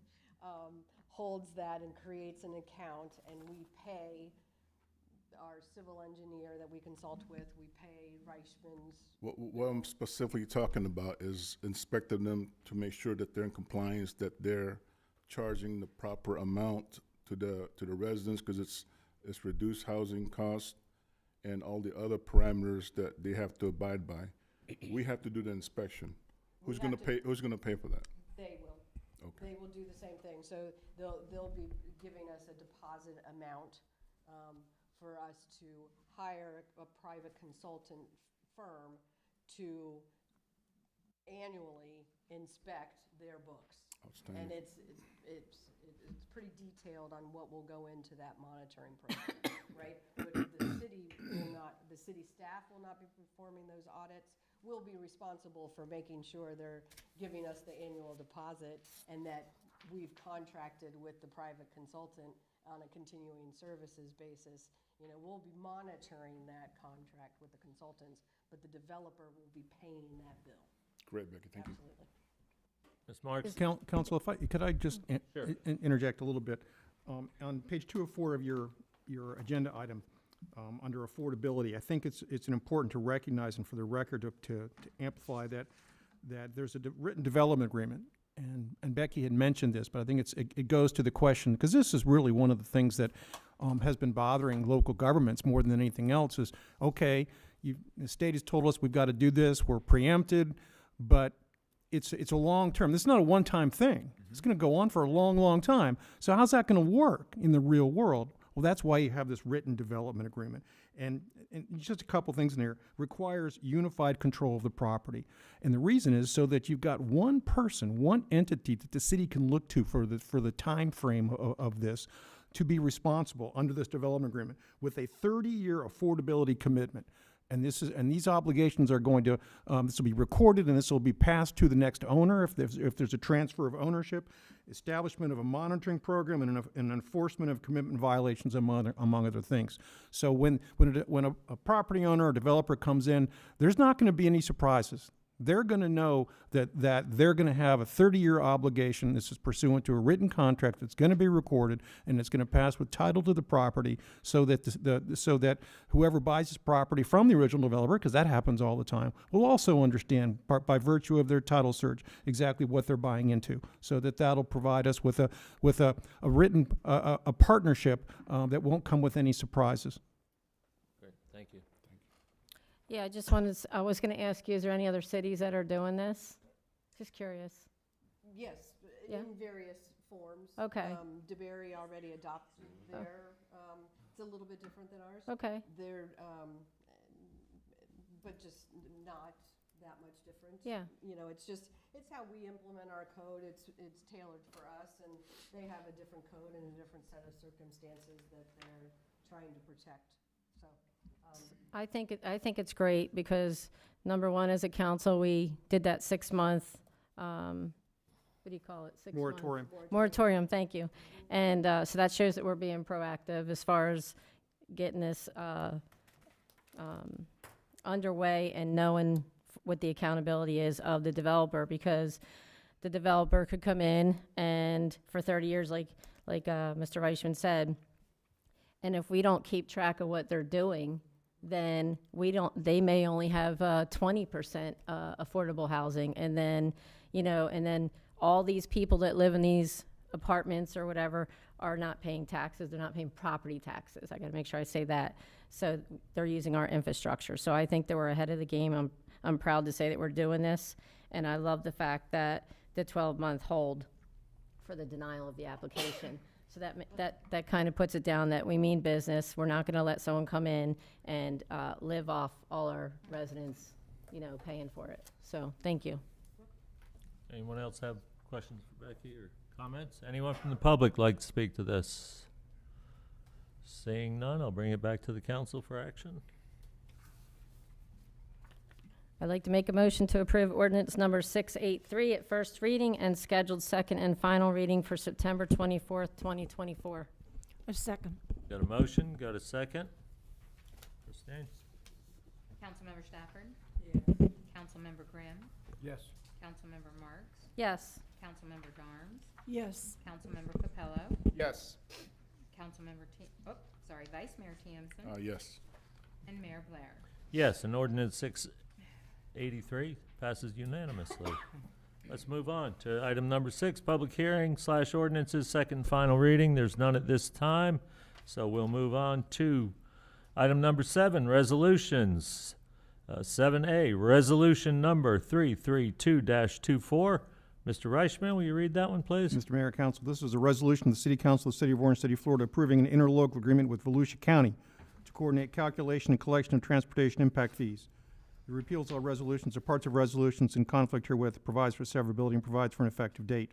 holds that and creates an account, and we pay our civil engineer that we consult with. We pay Reichman's. What I'm specifically talking about is inspecting them to make sure that they're in compliance, that they're charging the proper amount to the residents, because it's reduced housing costs and all the other parameters that they have to abide by. We have to do the inspection. Who's going to pay? Who's going to pay for that? They will. Okay. They will do the same thing. So they'll be giving us a deposit amount for us to hire a private consultant firm to annually inspect their books. Outstanding. And it's pretty detailed on what will go into that monitoring program, right? But the city staff will not be performing those audits. We'll be responsible for making sure they're giving us the annual deposit, and that we've contracted with the private consultant on a continuing services basis. You know, we'll be monitoring that contract with the consultants, but the developer will be paying that bill. Great, Becky, thank Absolutely. you. Ms. Marks. Council, could I just Sure. interject a little bit? On page 204 of your agenda item, under affordability, I think it's important to recognize and for the record to amplify that there's a written development agreement. And Becky had mentioned this, but I think it goes to the question, because this is really one of the things that has been bothering local governments more than anything else is, okay, the state has told us we've got to do this, we're preempted, but it's a long term. This is not a one-time thing. It's going to go on for a long, long time. So how's that going to work in the real world? Well, that's why you have this written development agreement. And just a couple things in there. Requires unified control of the property. And the reason is so that you've got one person, one entity that the city can look to for the time frame of this to be responsible under this development agreement with a 30-year affordability commitment. And these obligations are going to, this will be recorded and this will be passed to the next owner if there's a transfer of ownership, establishment of a monitoring program, and an enforcement of commitment violations among other things. So when a property owner or developer comes in, there's not going to be any surprises. They're going to know that they're going to have a 30-year obligation. This is pursuant to a written contract that's going to be recorded, and it's going to pass with title to the property, so that so that whoever buys this property from the original developer, because that happens all the time, will also understand by virtue of their title search exactly what they're buying into. So that'll provide us with a written a partnership that won't come with any surprises. Great, thank you. Yeah, I was going to ask you, is there any other cities that are doing this? Just curious. Yes, Yeah. in various forms. Okay. DeBerry already adopted their, it's a little bit different than ours. Okay. They're, but just not that much different. Yeah. You know, it's how we implement our code. It's tailored for us, and they have a different code and a different set of circumstances that they're trying to protect. So, I think it's great because, number one, as a council, we did that 6-month, what do you call it? 6 month Moratorium. Moratorium, thank you. And so that shows that we're being proactive as far as getting this underway and knowing what the accountability is of the developer, because the developer could come in and for 30 years, like Mr. Reichman said, and if we don't keep track of what they're doing, then they may only have 20% affordable housing. And then, and then all these people that live in these apartments or whatever are not paying taxes. They're not paying property taxes. I got to make sure I say that. So they're using our infrastructure. So I think that we're ahead of the game. I'm proud to say that we're doing this. And I love the fact that the 12-month hold for the denial of the application. So that kind of puts it down that we mean business. We're not going to let someone come in and live off all our residents, paying for it. So thank you. Anyone else have questions for Becky or comments? Anyone from the public like to speak to this? Seeing none, I'll bring it back to the council for action. I'd like to make a motion to approve ordinance number 683 at first reading and scheduled second and final reading for September 24th, 2024. A second. Got a motion, got a second? Christine? Councilmember Stafford? Yeah. Councilmember Grimm? Yes. Councilmember Marks? Yes. Councilmember Darms? Yes. Councilmember Capello? Yes. Vice Mayor Tiempson? Yes. And Mayor Blair. Yes, and ordinance 683 passes unanimously. Let's move on to item number 6, public hearing / ordinances, second and final reading. There's none at this time, so we'll move on to item number 7, resolutions. 7A, resolution number 332-24. Mr. Reichman, will you read that one, please? Mr. Mayor, Council, this is a resolution of the City Council of the City of Orange City, Florida, approving an interlocal agreement with Volusia County to coordinate calculation and collection of transportation impact fees. It repeals all resolutions or parts of resolutions in conflict herewith, provides for severability, and provides for an effective date.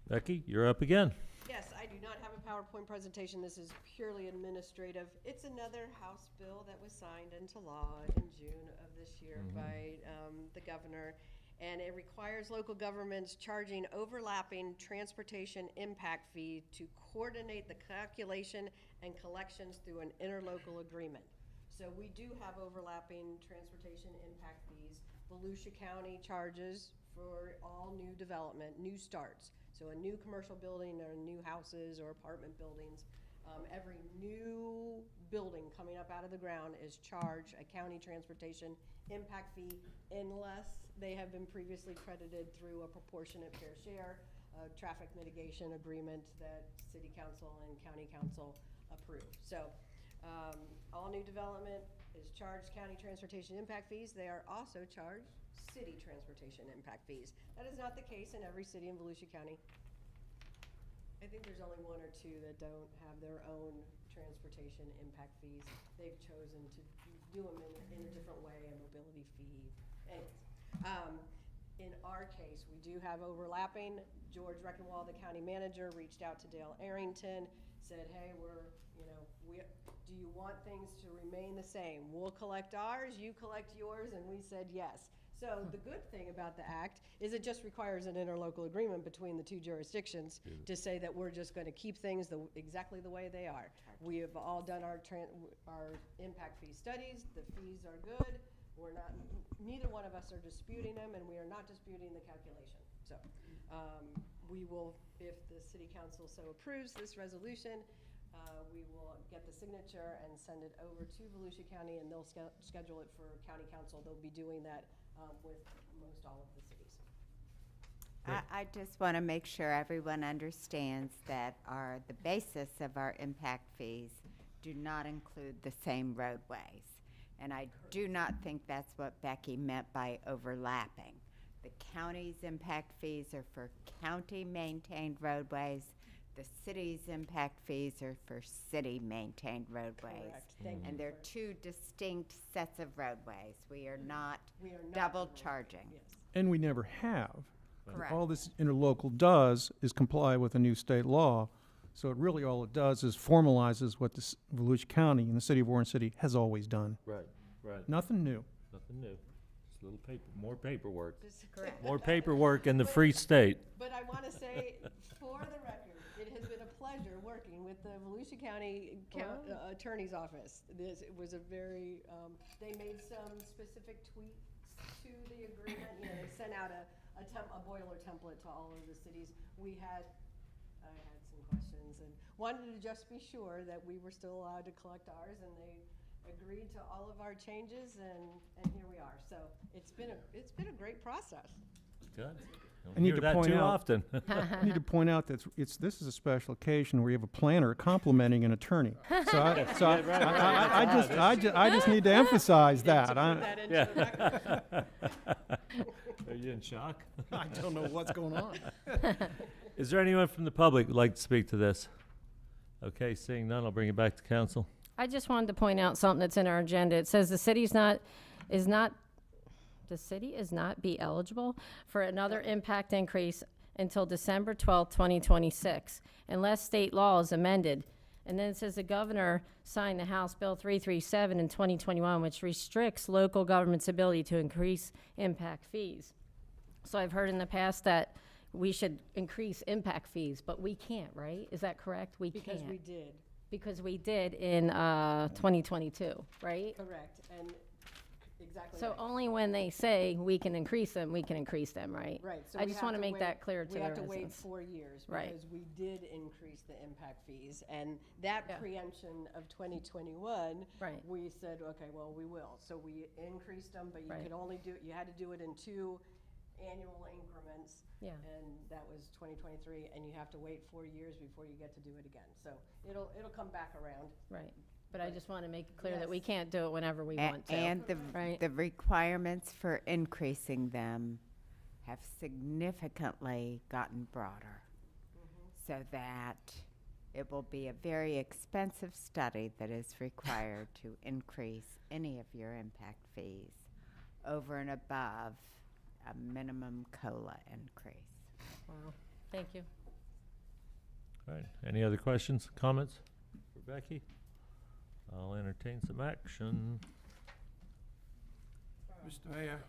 Becky, you're up again. yes, I do not have a PowerPoint presentation. This is purely administrative. It's another House bill that was signed into law in June of this year by the governor. And it requires local governments charging overlapping transportation impact fee to coordinate the calculation and collections through an interlocal agreement. So we do have overlapping transportation impact fees. Volusia County charges for all new development, new starts. So a new commercial building or new houses or apartment buildings. Every new building coming up out of the ground is charged a county transportation impact fee unless they have been previously credited through a proportionate fair share, traffic mitigation agreement that City Council and County Council approve. So all new development is charged county transportation impact fees. They are also charged city transportation impact fees. That is not the case in every city in Volusia County. I think there's only 1 or 2 that don't have their own transportation impact fees. They've chosen to do them in a different way, a mobility fee. Anyways, in our case, we do have overlapping. George Reckenwald, the county manager, reached out to Dale Arrington, said, hey, do you want things to remain the same? We'll collect ours, you collect yours, and we said yes. So the good thing about the act is it just requires an interlocal agreement between the 2 jurisdictions to say that we're just going to keep things exactly the way they are. We have all done our impact fee studies. The fees are good. Neither one of us are disputing them, and we are not disputing the calculation. So we will, if the City Council so approves this resolution, we will get the signature and send it over to Volusia County, and they'll schedule it for County Council. They'll be doing that with most all of the cities. I just want to make sure everyone understands that the basis of our impact fees do not include the same roadways. And I do not think that's what Becky meant by overlapping. The county's impact fees are for county-maintained roadways. The city's impact fees are for city-maintained roadways. Correct. Thank you And they're for- two distinct sets of roadways. We are not We are not double doing- charging. Yes. And we never have. Correct. All this interlocal does is comply with a new state law. So it really, all it does is formalizes what the Volusia County and the city of Warren City has always done. Right, right. Nothing new. Nothing new. Just a little paper, more paperwork. Correct. More paperwork in the free state. But I want to say, for the record, it has been a pleasure working with the Volusia County Attorney's Office. It was a very, they made some specific tweaks to the agreement. You know, they sent out a boiler template to all of the cities. I had some questions and wanted to just be sure that we were still allowed to collect ours, and they agreed to all of our changes, and here we are. So it's been a great process. Good. I Don't need hear to that point too out- often. I need to point out that this is a special occasion where you have a planner complimenting an attorney. So I just need to emphasize that. Yeah. Are you in shock? I don't know what's going on. Is there anyone from the public who'd like to speak to this? Okay, seeing none, I'll bring it back to council. I just wanted to point out something that's in our agenda. It says the city is not be eligible for another impact increase until December 12th, 2026, unless state law is amended. And then it says the governor signed the House Bill 337 in 2021, which restricts local government's ability to increase impact fees. So I've heard in the past that we should increase impact fees, but we can't, right? Is that correct? We can't. Because we did. Because we did in 2022, right? Correct, and exactly So right. only when they say we can increase them, right? Right, so I we just have want to make wait- that clear to the We have residents. to wait 4 years. Right. Because we did increase the impact fees, and that Yeah. preemption of 2021. Right. We said, okay, well, we will. So we increased them, but you Right. could only you had to do it in 2 annual increments. Yeah. And that was 2023, and you have to wait 4 years before you get to do it again. So it'll come back around. Right. But I just want to make it clear that Yes. we can't do it whenever we want to. And Right. the requirements for increasing them have significantly gotten broader, so that it will be a very expensive study that is required to increase any of your impact fees over and above a minimum COLA increase. Wow. Thank you. All right, any other questions, comments for Becky? I'll entertain some action. Mr. Mayor.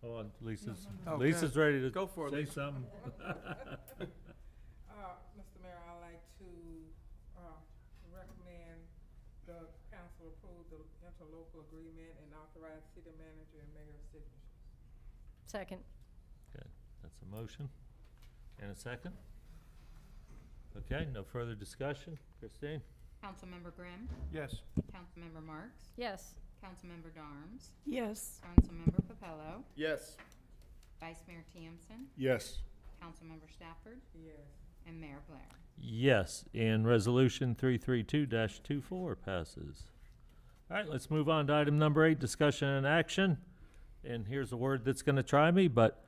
Hold on, Lisa's Okay. ready to Go for it, say Lisa. something. Mr. Mayor, I'd like to recommend the council approve the interlocal agreement and authorize city manager and mayor's signatures. Second. Okay, that's a motion. And a second? Okay, no further discussion. Christine? Councilmember Grimm? Yes. Councilmember Marks? Yes. Councilmember Darms? Yes. Councilmember Papello? Yes. Vice Mayor Tiempson? Yes. Councilmember Stafford? Yes. And Mayor Blair? Yes, and resolution 332-24 passes. All right, let's move on to item number 8, discussion and action. And here's a word that's gonna try me, but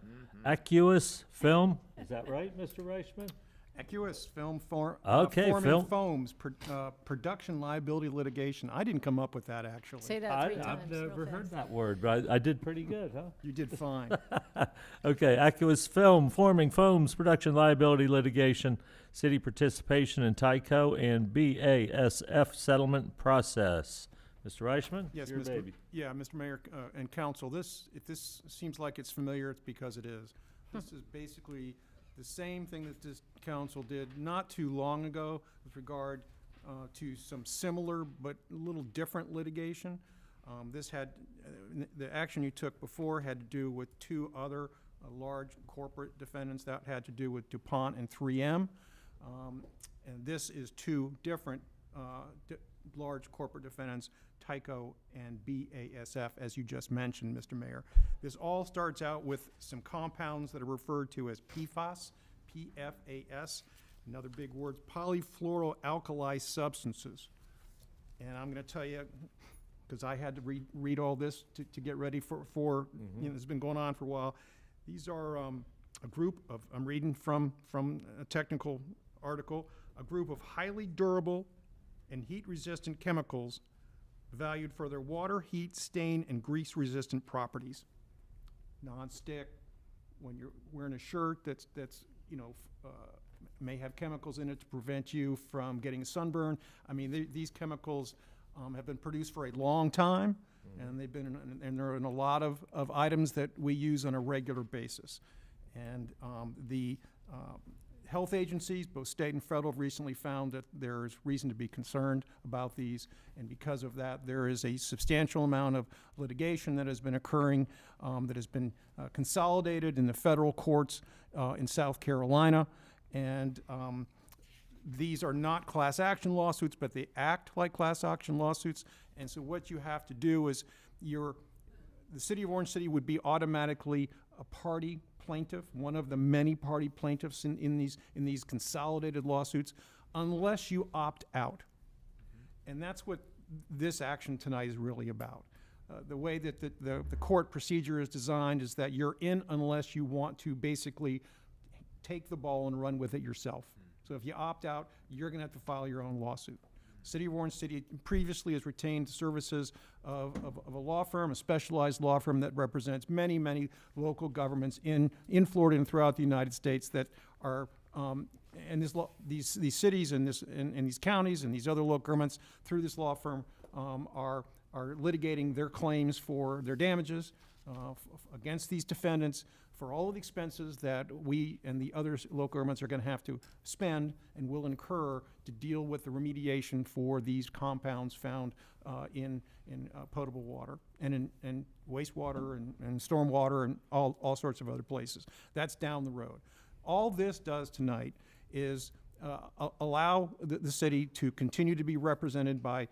Aqueous Film, is that right, Mr. Reichman? Aqueous Film Form Okay, Form Phil. and Foams, Production Liability Litigation. I didn't come up with that, actually. Say that 3 times. I've real never heard fast. that word, but I did pretty good, huh? You did fine. Okay, Aqueous Film, Forming Foams, Production Liability Litigation, City Participation in Tyco, and BASF Settlement Process. Mr. Reichman? Yes, your Mr. baby. Yeah, Mr. Mayor and Council, if this seems like it's familiar, it's because it is. This is basically the same thing that this council did not too long ago with regard to some similar but a little different litigation. This had, the action you took before had to do with 2 other large corporate defendants. That had to do with DuPont and 3M. And this is 2 different large corporate defendants, Tyco and BASF, as you just mentioned, Mr. Mayor. This all starts out with some compounds that are referred to as PFAS, P-F-A-S, another big word, polyfluoroalkyl substances. And I'm going to tell you, because I had to read all this to get ready for you know, this has been going on for a while. These are a group of, I'm reading from a technical article, a group of highly durable and heat-resistant chemicals valued for their water, heat, stain, and grease-resistant properties. Non-stick, when you're wearing a shirt that's may have chemicals in it to prevent you from getting a sunburn. I mean, these chemicals have been produced for a long time, and they've been and they're in a lot of items that we use on a regular basis. And the health agencies, both state and federal, have recently found that there's reason to be concerned about these, and because of that, there is a substantial amount of litigation that has been occurring, that has been consolidated in the federal courts in South Carolina, and these are not class action lawsuits, but they act like class action lawsuits, and so what you have to do is the City of Orange City would be automatically a party plaintiff, one of the many party plaintiffs in these consolidated lawsuits, unless you opt out. And that's what this action tonight is really about. The way that the court procedure is designed is that you're in unless you want to basically take the ball and run with it yourself. So if you opt out, you're going to have to file your own lawsuit. City of Orange City previously has retained services of a law firm, a specialized law firm that represents many, many local governments in Florida and throughout the United States that are, and these cities and these counties and these other local governments through this law firm are litigating their claims for their damages against these defendants for all of the expenses that we and the other local governments are going to have to spend and will incur to deal with the remediation for these compounds found in potable water and in wastewater and stormwater and all sorts of other places. That's down the road. All this does tonight is allow the city to continue to be represented by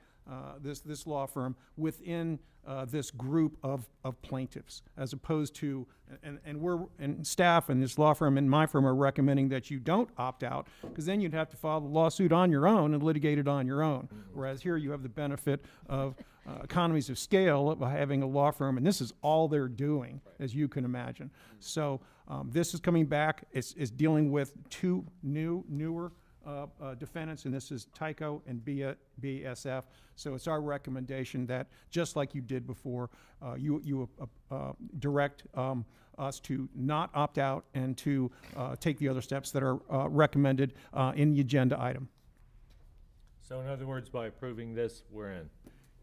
this law firm within this group of plaintiffs, as opposed to, and staff and this law firm and my firm are recommending that you don't opt out, because then you'd have to file the lawsuit on your own and litigate it on your own. Whereas here you have the benefit of economies of scale by having a law firm, and this is all they're doing, as you can imagine. So this is coming back. It's dealing with two newer defendants, and this is Tyco and BASF. So it's our recommendation that, just like you did before, you direct us to not opt out and to take the other steps that are recommended in the agenda item. So in other words, by approving this, we're in.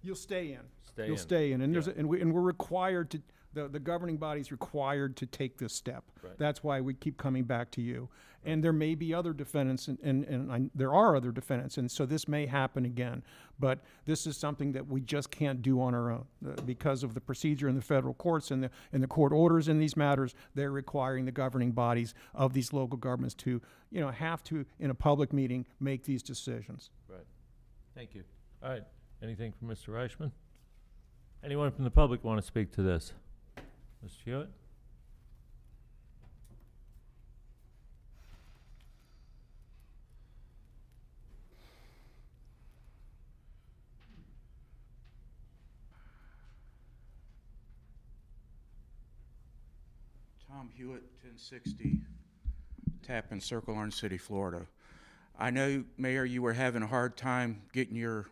You'll stay in. You'll stay in, and Yeah. we're required to. The governing body is required to take this step. Right. That's why we keep coming back to you. And there may be other defendants, and there are other defendants, and so this may happen again. But this is something that we just can't do on our own because of the procedure in the federal courts and the court orders in these matters. They're requiring the governing bodies of these local governments to, have to, in a public meeting, make these decisions. Right. Thank you. All right. Anything from Mr. Reichman? Anyone from the public want to speak to this? Mr. Hewitt? Tom Hewitt, 1060 Tappan Circle, Orange City, Florida. I know, Mayor, you were having a hard time getting your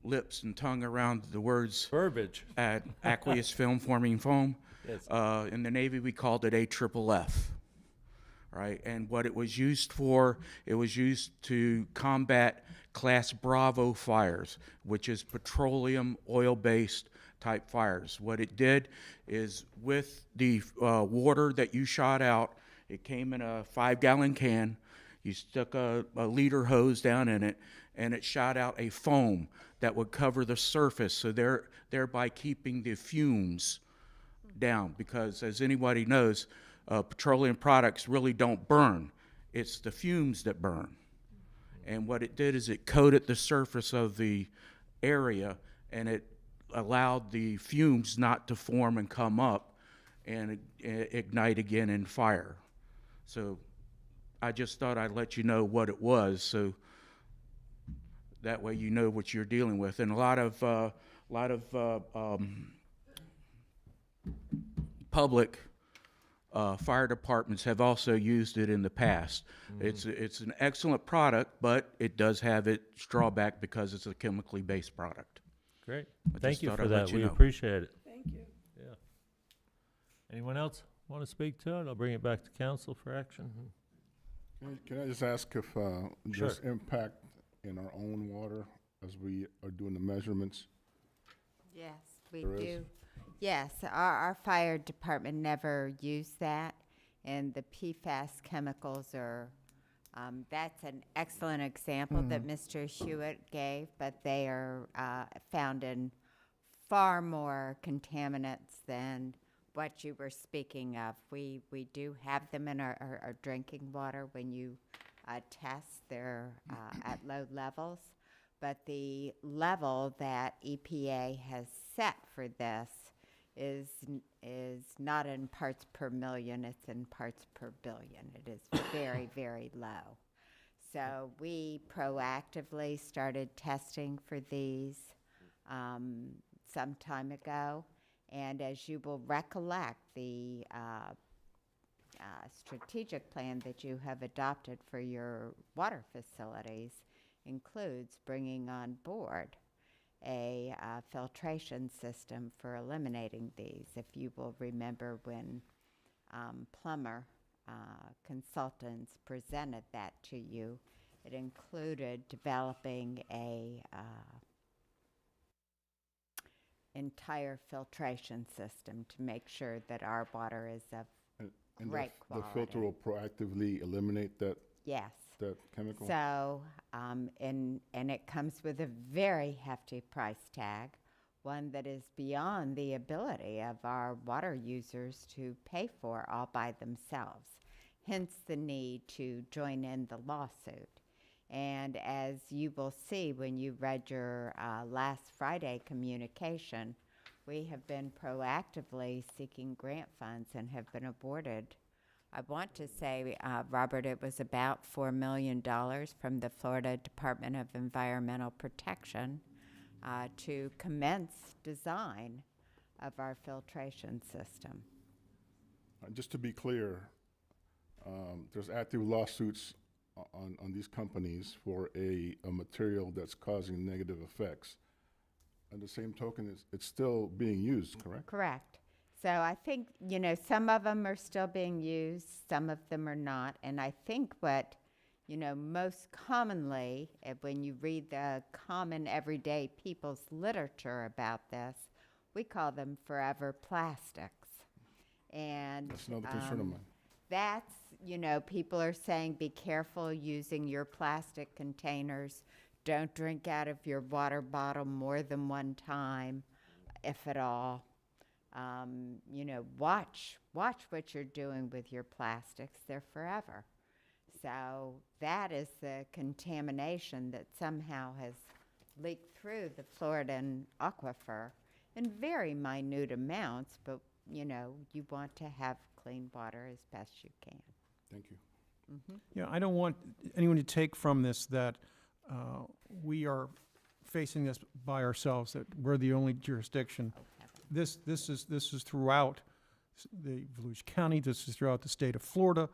lips and tongue around the words verbiage at aqueous film forming foam. Yes. In the Navy, we called it AFFF, right? And what it was used for, it was used to combat Class Bravo fires, which is petroleum oil-based type fires. What it did is, with the water that you shot out, it came in a 5-gallon can. You stuck a liter hose down in it, and it shot out a foam that would cover the surface, so thereby keeping the fumes down. Because, as anybody knows, petroleum products really don't burn. It's the fumes that burn. And what it did is it coated the surface of the area, and it allowed the fumes not to form and come up and ignite again in fire. So I just thought I'd let you know what it was, so that way you know what you're dealing with. And a lot of public fire departments have also used it in the past. It's an excellent product, but it does have its drawback because it's a chemically based product. Great. I Thank just you thought for I'd let that. you We know. appreciate it. Thank you. Yeah. Anyone else want to speak to it? I'll bring it back to council for action. Can I just ask if there's impact in our own water as we are doing the measurements? Yes, we There is? do. Yes, our fire department never used that, and the PFAS chemicals are, that's an excellent example that Mr. Hewitt gave, but they are found in far more contaminants than what you were speaking of. We do have them in our drinking water when you test. They're at low levels. But the level that EPA has set for this is not in parts per million, it's in parts per billion. It is very, very low. So we proactively started testing for these some time ago. And as you will recollect, the strategic plan that you have adopted for your water facilities includes bringing on board a filtration system for eliminating these. If you will remember when Plummer Consultants presented that to you, it included developing a entire filtration system to make sure that our water is of And great the quality. filter will proactively eliminate that Yes. that chemical? So, and it comes with a very hefty price tag, one that is beyond the ability of our water users to pay for all by themselves. Hence the need to join in the lawsuit. And as you will see when you read your last Friday communication, we have been proactively seeking grant funds and have been awarded. I want to say, Robert, it was about $4 million from the Florida Department of Environmental Protection to commence design of our filtration system. Just to be clear, there's active lawsuits on these companies for a material that's causing negative effects. At the same token, it's still being used, correct? Correct. So I think, you know, some of them are still being used, some of them are not. And I think what, you know, most commonly, when you read the common everyday people's literature about this, we call them forever plastics. And That's another concern of mine. that's, you know, people are saying be careful using your plastic containers. Don't drink out of your water bottle more than one time, if at all. You know, watch what you're doing with your plastics. They're forever. So that is the contamination that somehow has leaked through the Floridan aquifer in very minute amounts, but, you know, you want to have clean water as best you can. Thank you. Yeah, I don't want anyone to take from this that we are facing this by ourselves, that we're the only jurisdiction. This is throughout the Volusia County, this is throughout the state of Florida.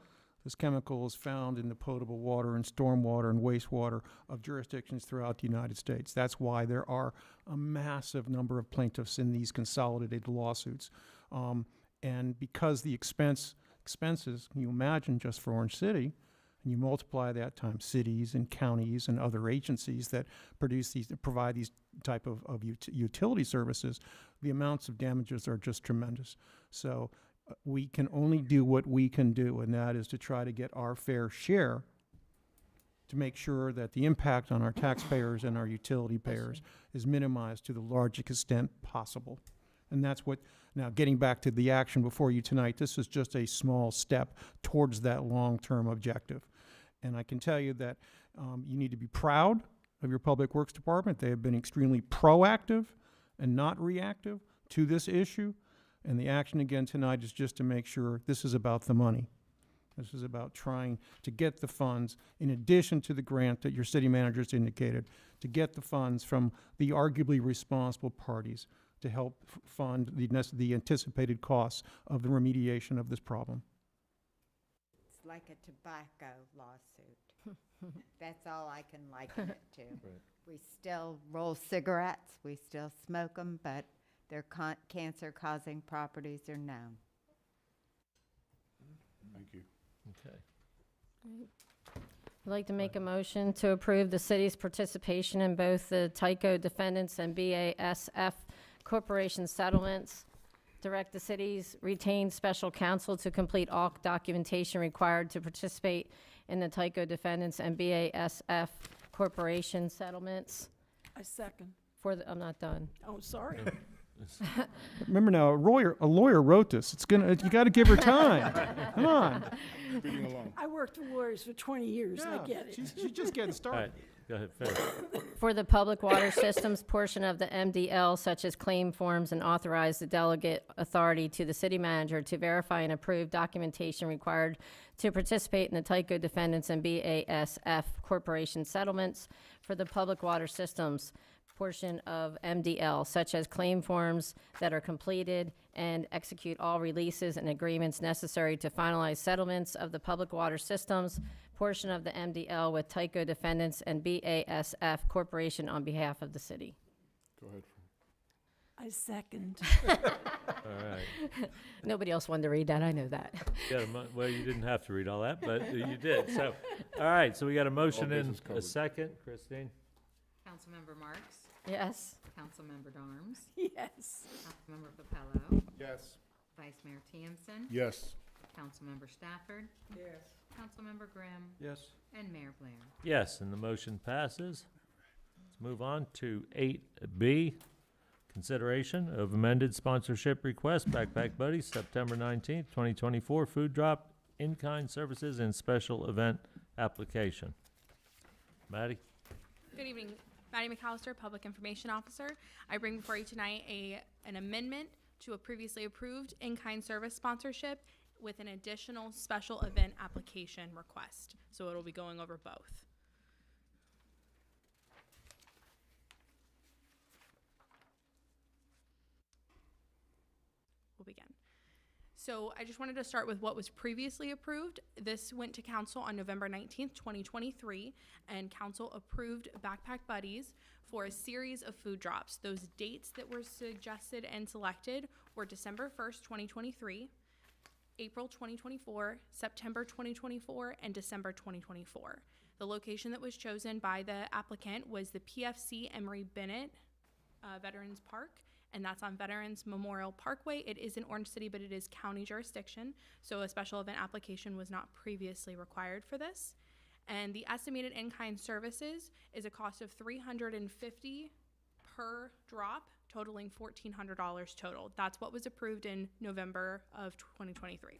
This chemical is found in the potable water and stormwater and wastewater of jurisdictions throughout the United States. That's why there are a massive number of plaintiffs in these consolidated lawsuits. And because the expenses, can you imagine just for Orange City, and you multiply that times cities and counties and other agencies that provide these type of utility services, the amounts of damages are just tremendous. So we can only do what we can do, and that is to try to get our fair share to make sure that the impact on our taxpayers and our utility payers is minimized to the largest extent possible. And that's what, now getting back to the action before you tonight, this is just a small step towards that long-term objective. And I can tell you that you need to be proud of your Public Works Department. They have been extremely proactive and not reactive to this issue. And the action again tonight is just to make sure this is about the money. This is about trying to get the funds, in addition to the grant that your city managers indicated, to get the funds from the arguably responsible parties to help fund the anticipated costs of the remediation of this problem. like a tobacco lawsuit. That's all I can liken it to. Right. We still roll cigarettes, we still smoke them, but their cancer-causing properties are known. Thank you. Okay. I'd like to make a motion to approve the city's participation in both the Tyco defendants and BASF Corporation settlements. Direct the city's retained special counsel to complete all documentation required to participate in the Tyco defendants and BASF Corporation settlements. I second. I'm not done. Oh, sorry. Remember now, a lawyer wrote this. You gotta give her time. Come on. Speaking along. I worked with lawyers for 20 years. I get it. She's just getting All started. right, go ahead, finish. For the public water systems portion of the MDL, such as claim forms, and authorize the delegate authority to the city manager to verify and approve documentation required to participate in the Tyco defendants and BASF Corporation settlements. For the public water systems portion of MDL, such as claim forms that are completed, and execute all releases and agreements necessary to finalize settlements of the public water systems portion of the MDL with Tyco defendants and BASF Corporation on behalf of the city. Go ahead. I second. All right. Nobody else wanted to read that, I know that. Well, you didn't have to read all that, but you did. So, all right, so we got a motion and bases a covered. second. Christine? Councilmember Marks? Yes. Councilmember Darms? Yes. Councilmember Papello? Yes. Vice Mayor Tiempson? Yes. Councilmember Stafford? Yes. Councilmember Grimm? Yes. And Mayor Blair? Yes, and the motion passes. Let's move on to 8B, consideration of amended sponsorship request, Backpack Buddies, September 19th, 2024, food drop, in-kind services, and special event application. Maddie? Good evening, Maddie McAllister, Public Information Officer. I bring before you tonight an amendment to a previously approved in-kind service sponsorship with an additional special event application request. So it'll be going over both. We'll begin. So I just wanted to start with what was previously approved. This went to council on November 19th, 2023, and council approved Backpack Buddies for a series of food drops. Those dates that were suggested and selected were December 1st, 2023, April 2024, September 2024, and December 2024. The location that was chosen by the applicant was the PFC Emory Bennett Veterans Park, and that's on Veterans Memorial Parkway. It is in Orange City, but it is county jurisdiction, so a special event application was not previously required for this. And the estimated in-kind services is a cost of $350 per drop, totaling $1,400 total. That's what was approved in November of 2023.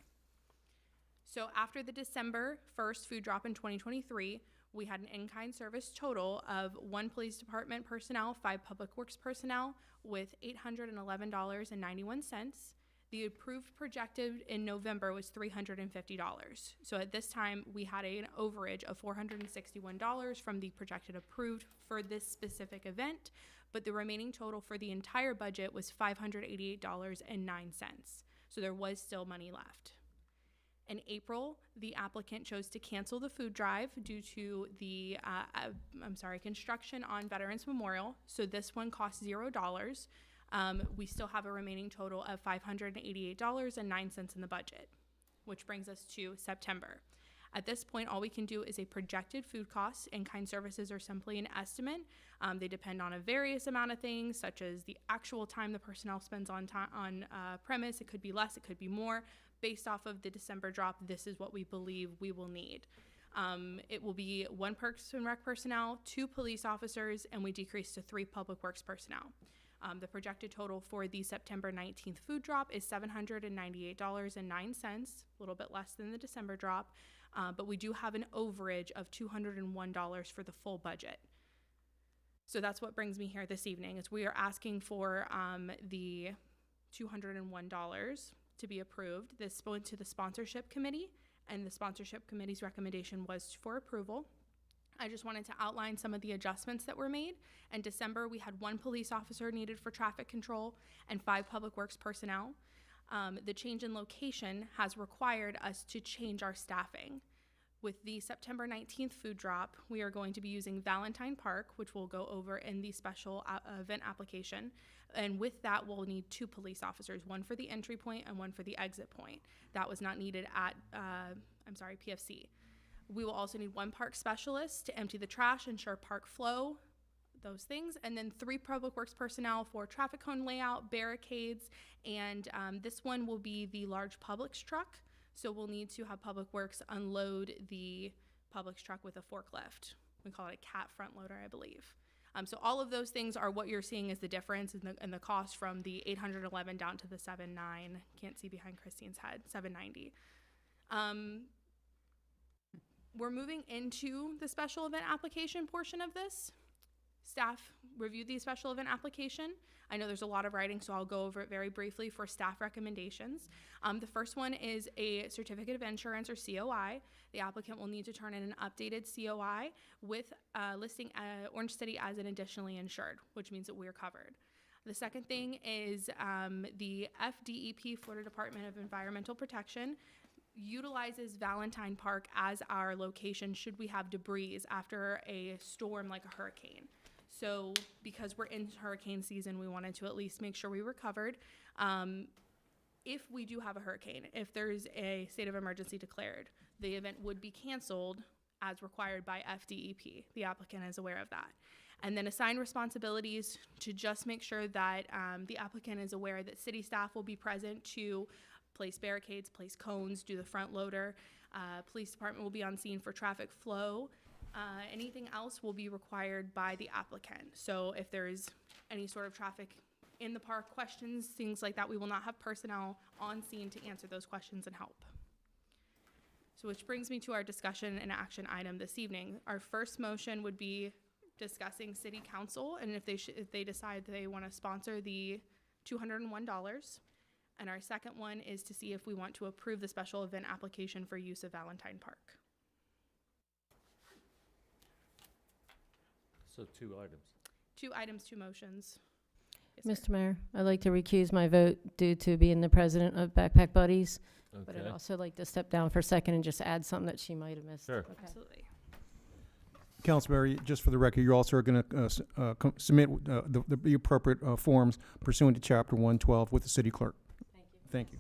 So after the December 1st food drop in 2023, we had an in-kind service total of 1 police department personnel, 5 public works personnel with $811.91. The approved projected in November was $350. So at this time, we had an overage of $461 from the projected approved for this specific event, but the remaining total for the entire budget was $588.09. So there was still money left. In April, the applicant chose to cancel the food drive due to the construction on Veterans Memorial. So this one cost $0. We still have a remaining total of $588.09 in the budget, which brings us to September. At this point, all we can do is a projected food costs. In-kind services are simply an estimate. They depend on a various amount of things, such as the actual time the personnel spends on premise. It could be less, it could be more. Based off of the December drop, this is what we believe we will need. It will be 1 Parks and Rec personnel, 2 police officers, and we decrease to 3 public works personnel. The projected total for the September 19th food drop is $798.09, a little bit less than the December drop, but we do have an overage of $201 for the full budget. So that's what brings me here this evening, is we are asking for the $201 to be approved. This went to the sponsorship committee, and the sponsorship committee's recommendation was for approval. I just wanted to outline some of the adjustments that were made. In December, we had 1 police officer needed for traffic control and 5 public works personnel. The change in location has required us to change our staffing. With the September 19th food drop, we are going to be using Valentine Park, which we'll go over in the special event application. And with that, we'll need 2 police officers, one for the entry point and one for the exit point. That was not needed at, PFC. We will also need 1 park specialist to empty the trash, ensure park flow, those things, and then 3 public works personnel for traffic cone layout, barricades, and this one will be the large Publix truck. So we'll need to have Public Works unload the Publix truck with a forklift. We call it a cat front loader, I believe. So all of those things are what you're seeing is the difference in the cost from the 811 down to the 79. Can't see behind Christine's head, 790. We're moving into the special event application portion of this. Staff reviewed the special event application. I know there's a lot of writing, so I'll go over it very briefly for staff recommendations. The first one is a certificate of insurance, or COI. The applicant will need to turn in an updated COI with listing Orange City as an additionally insured, which means that we are covered. The second thing is the FDEP, Florida Department of Environmental Protection, utilizes Valentine Park as our location should we have debris after a storm like a hurricane. So because we're in hurricane season, we wanted to at least make sure we were covered. If we do have a hurricane, if there's a state of emergency declared, the event would be canceled as required by FDEP. The applicant is aware of that. And then assign responsibilities to just make sure that the applicant is aware that city staff will be present to place barricades, place cones, do the front loader. Police department will be on scene for traffic flow. Anything else will be required by the applicant. So if there is any sort of traffic in the park, questions, things like that, we will not have personnel on scene to answer those questions and help. So which brings me to our discussion and action item this evening. Our first motion would be discussing city council and if they decide they want to sponsor the $201. And our second one is to see if we want to approve the special event application for use of Valentine Park. So 2 items. 2 items, 2 motions. Yes, Mr. Mayor, I'd like to recuse my vote due to being the president of Backpack Buddies. But I'd Okay. also like to step down for a second and just add something that she might have missed. Sure. Okay. Absolutely. Councilmember, just for the record, you're also going to submit the appropriate forms pursuant to Chapter 112 with the city clerk. Thank you.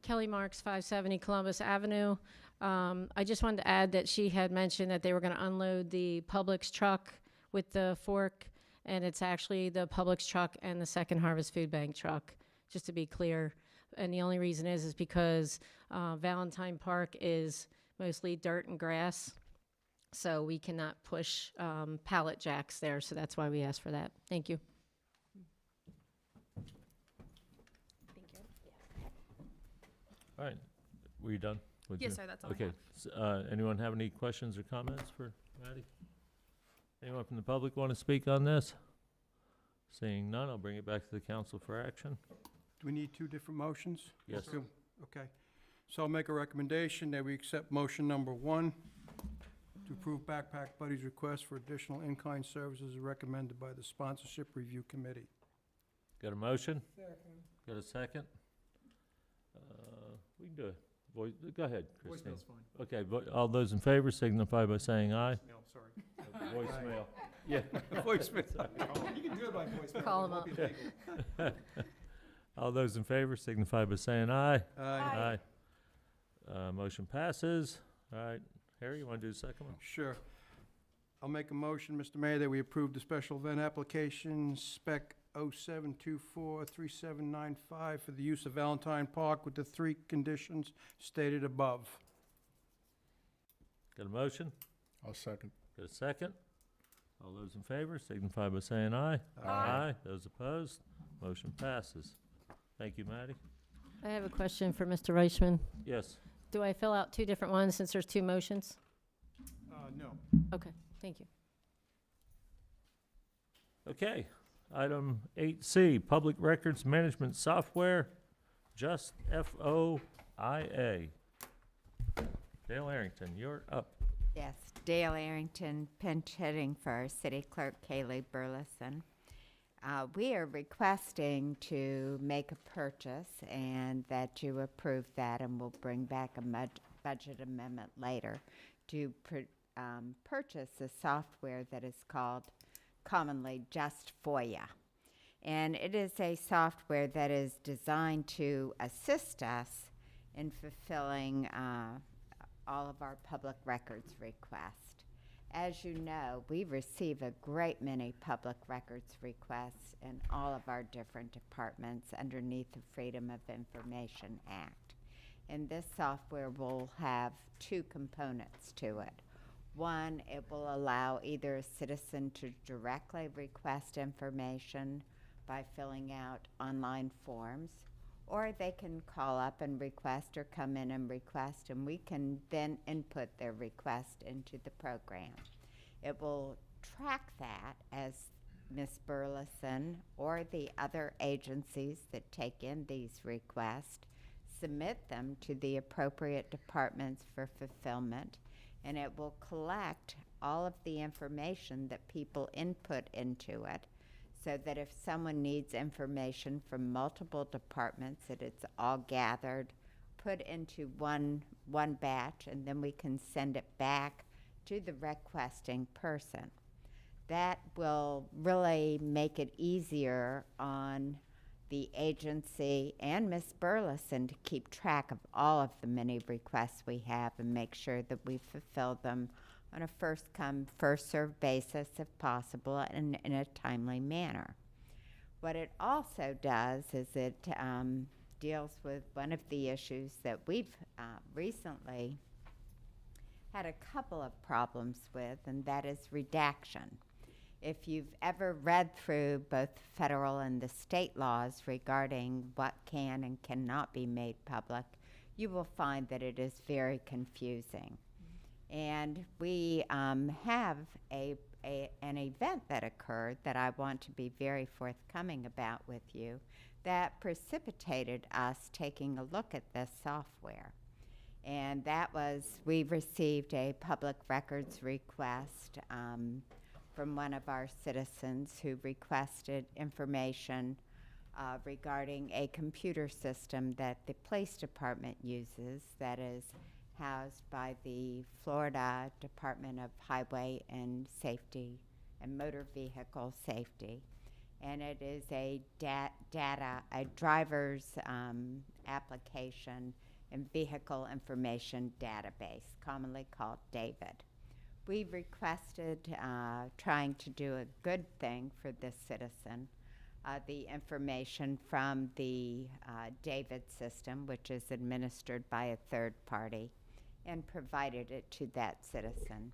Kelly Marks, 570 Columbus Avenue. I just wanted to add that she had mentioned that they were going to unload the Publix truck with the fork, and it's actually the Publix truck and the Second Harvest Food Bank truck, just to be clear. And the only reason is because Valentine Park is mostly dirt and grass, so we cannot push pallet jacks there, so that's why we asked for that. Thank you. All right. Were you done? with Yes, your- sir, that's all I Okay. Anyone have any questions or comments for Maddie? Anyone from the public want to speak on this? Seeing none, I'll bring it back to the council for action. Do we need 2 different motions? Yes. Two. Okay. So I'll make a recommendation that we accept motion number 1 to approve Backpack Buddy's request for additional in-kind services recommended by the Sponsorship Review Committee. Got a motion? Second. Got a second? We can do it. Voice, go ahead, Christine. Voicemail's fine. Okay, all those in favor signify by saying aye. No, sorry. Voicemail. Yeah. Voicemail. You can do it by voicemail. Call It 'em won't be up. legal. All those in favor signify by saying aye. Aye. Motion passes. All right. Harry, you want to do the second one? Sure. I'll make a motion, Mr. Mayor, that we approve the special event application spec 07243795 for the use of Valentine Park with the 3 conditions stated above. Got a motion? I'll second. Got a second? All those in favor signify by saying aye. Aye. Those opposed? Motion passes. Thank you, Maddie. I have a question for Mr. Reichman. Yes. Do I fill out 2 different ones since there's 2 motions? No. Okay, thank you. Okay. Item 8C, Public Records Management Software, just FOIA. Dale Arrington, you're up. Yes, Dale Arrington, pinch hitting for City Clerk Kaylee Burleson. We are requesting to make a purchase and that you approve that, and we'll bring back a budget amendment later to purchase a software that is called commonly Just FOIA. And it is a software that is designed to assist us in fulfilling all of our public records requests. As you know, we receive a great many public records requests in all of our different departments underneath the Freedom of Information Act. And this software will have two components to it. One, it will allow either a citizen to directly request information by filling out online forms, or they can call up and request or come in and request, and we can then input their request into the program. It will track that as Ms. Burleson or the other agencies that take in these requests submit them to the appropriate departments for fulfillment, and it will collect all of the information that people input into it, so that if someone needs information from multiple departments, that it's all gathered, put into one batch, and then we can send it back to the requesting person. That will really make it easier on the agency and Ms. Burleson to keep track of all of the many requests we have and make sure that we fulfill them on a first-come, first-served basis if possible and in a timely manner. What it also does is it deals with one of the issues that we've recently had a couple of problems with, and that is redaction. If you've ever read through both federal and the state laws regarding what can and cannot be made public, you will find that it is very confusing. And we have an event that occurred that I want to be very forthcoming about with you that precipitated us taking a look at this software. And that was, we received a public records request from one of our citizens who requested information regarding a computer system that the police department uses that is housed by the Florida Department of Highway and Safety and Motor Vehicle Safety. And it is a driver's application and vehicle information database, commonly called DAVID. We requested, trying to do a good thing for this citizen, the information from the DAVID system, which is administered by a third party, and provided it to that citizen.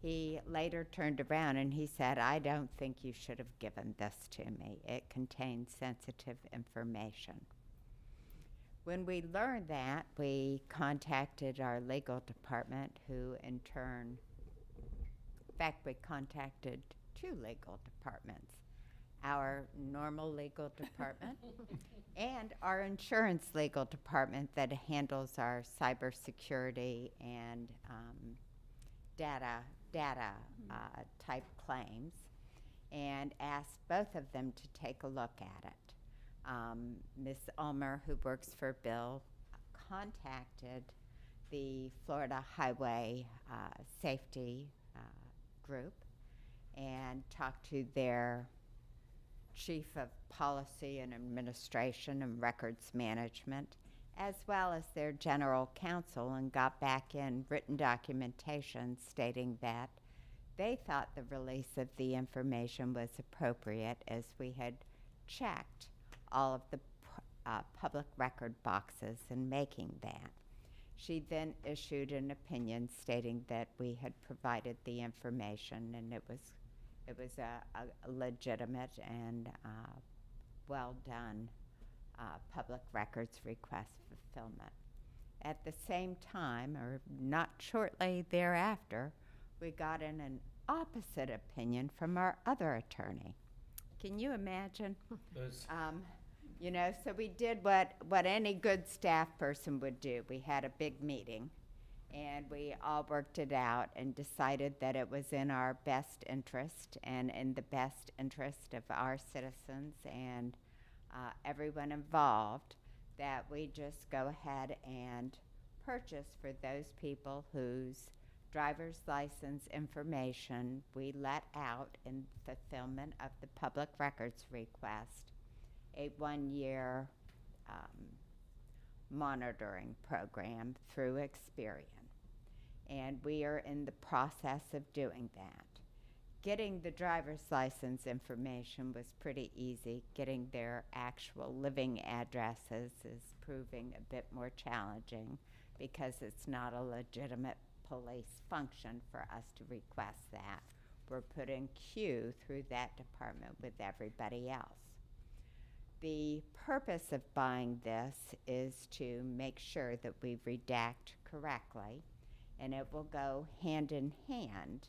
He later turned around and he said, "I don't think you should have given this to me. It contains sensitive information." When we learned that, we contacted our legal department, who in turn, in fact, we contacted two legal departments, our normal legal department and our insurance legal department that handles our cybersecurity and data type claims, and asked both of them to take a look at it. Ms. Ulmer, who works for Bill, contacted the Florida Highway Safety Group and talked to their Chief of Policy and Administration and Records Management, as well as their General Counsel, and got back in written documentation stating that they thought the release of the information was appropriate, as we had checked all of the public record boxes in making that. She then issued an opinion stating that we had provided the information and it was a legitimate and well done public records request fulfillment. At the same time, or not shortly thereafter, we got in an opposite opinion from our other attorney. Can you imagine? You know, so we did what any good staff person would do. We had a big meeting, And we all worked it out and decided that it was in our best interest and in the best interest of our citizens and everyone involved that we just go ahead and purchase for those people whose driver's license information we let out in fulfillment of the public records request, a 1-year monitoring program through Experian. And we are in the process of doing that. Getting the driver's license information was pretty easy. Getting their actual living addresses is proving a bit more challenging because it's not a legitimate police function for us to request that. We're putting Q through that department with everybody else. The purpose of buying this is to make sure that we redact correctly, and it will go hand in hand